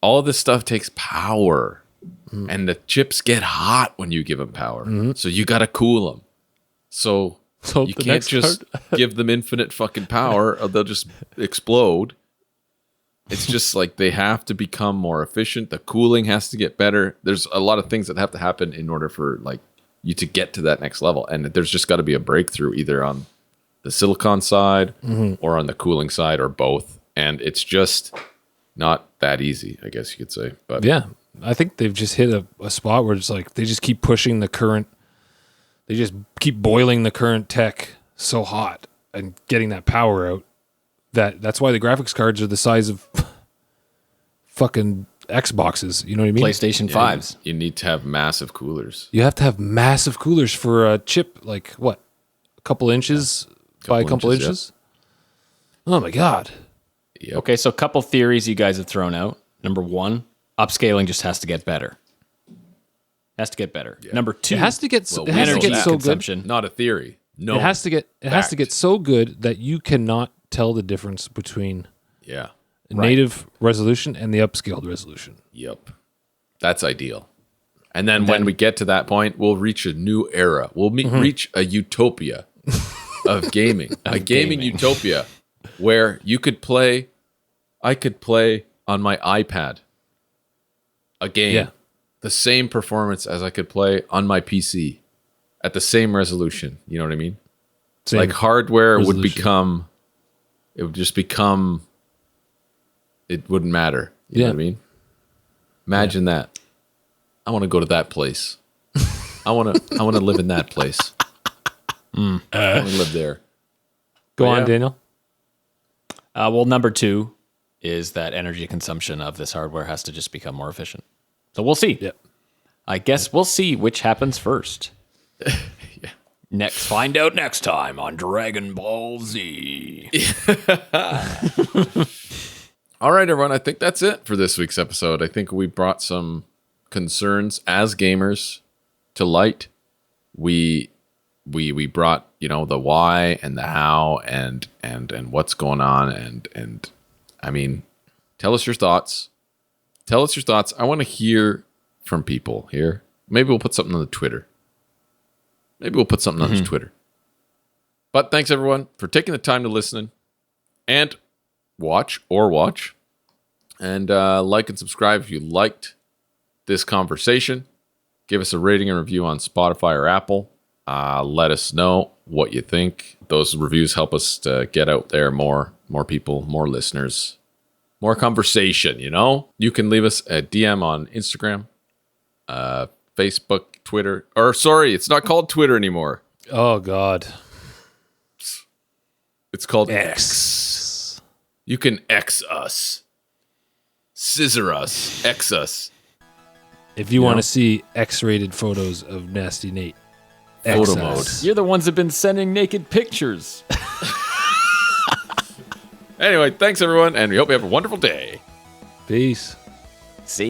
all of this stuff takes power. And the chips get hot when you give them power. So you got to cool them. So you the can't next just give them infinite fucking power or they'll just explode. It's just like they have to become more efficient. The cooling has to get better. There's a lot of things that have to happen in order for like you to get to that next level. And there's just got to be a breakthrough either on the silicon side or on the cooling side or both. And it's just not that easy, I guess you could say. But Yeah. I think they've just hit a spot where it's like they just keep pushing the current. They just keep boiling the current tech so hot and getting that power out. That's why the graphics cards are the size of fucking Xboxes. You know what I mean? PlayStation 5s. you need to have massive coolers. You have to have massive coolers for a chip, like what? A couple inches by a couple inches, inches? Oh my God. Yep. Okay, so a couple theories you guys have thrown out. Number one, upscaling just has to get better. Has to get better. Number two, It has to get, Well, it has to energy get so good. consumption. Not a theory. No. It has to get Fact. so good that you cannot tell the difference between Yeah. native resolution and the upscaled resolution. Yep. That's ideal. And then when we get to that point, we'll reach a new era. We'll reach a utopia of gaming. A gaming utopia where I could play on my iPad a game, Yeah. the same performance as I could play on my PC at the same resolution. You know what I mean? Same Like hardware would resolution. it wouldn't matter. You know what I mean? Imagine that. I want to go to that place. I want to live in that place. I want to live there. Go But on, yeah. Daniel. Well, number 2 is that energy consumption of this hardware has to just become more efficient. So we'll see. Yep. I guess we'll see which happens first. Find out next time on Dragon Ball Z. All right, everyone. I think that's it for this week's episode. I think we brought some concerns as gamers to light. We brought, the why and the how and what's going on and I mean, tell us your thoughts. I want to hear from people here. Maybe we'll put something on the Twitter. But thanks everyone for taking the time to listen and watch. And like and subscribe if you liked this conversation. Give us a rating and review on Spotify or Apple. Let us know what you think. Those reviews help us to get out there more people, more listeners, more conversation, You can leave us a DM on Instagram, Facebook, Twitter. Or sorry, it's not called Twitter anymore. Oh, God. It's called X. You can X us. Scissor us. X us. If you want to see X-rated photos of Nasty Nate. Photo XS. mode. You're the ones that have been sending naked pictures. Anyway, thanks everyone, and we hope you have a wonderful day. Peace.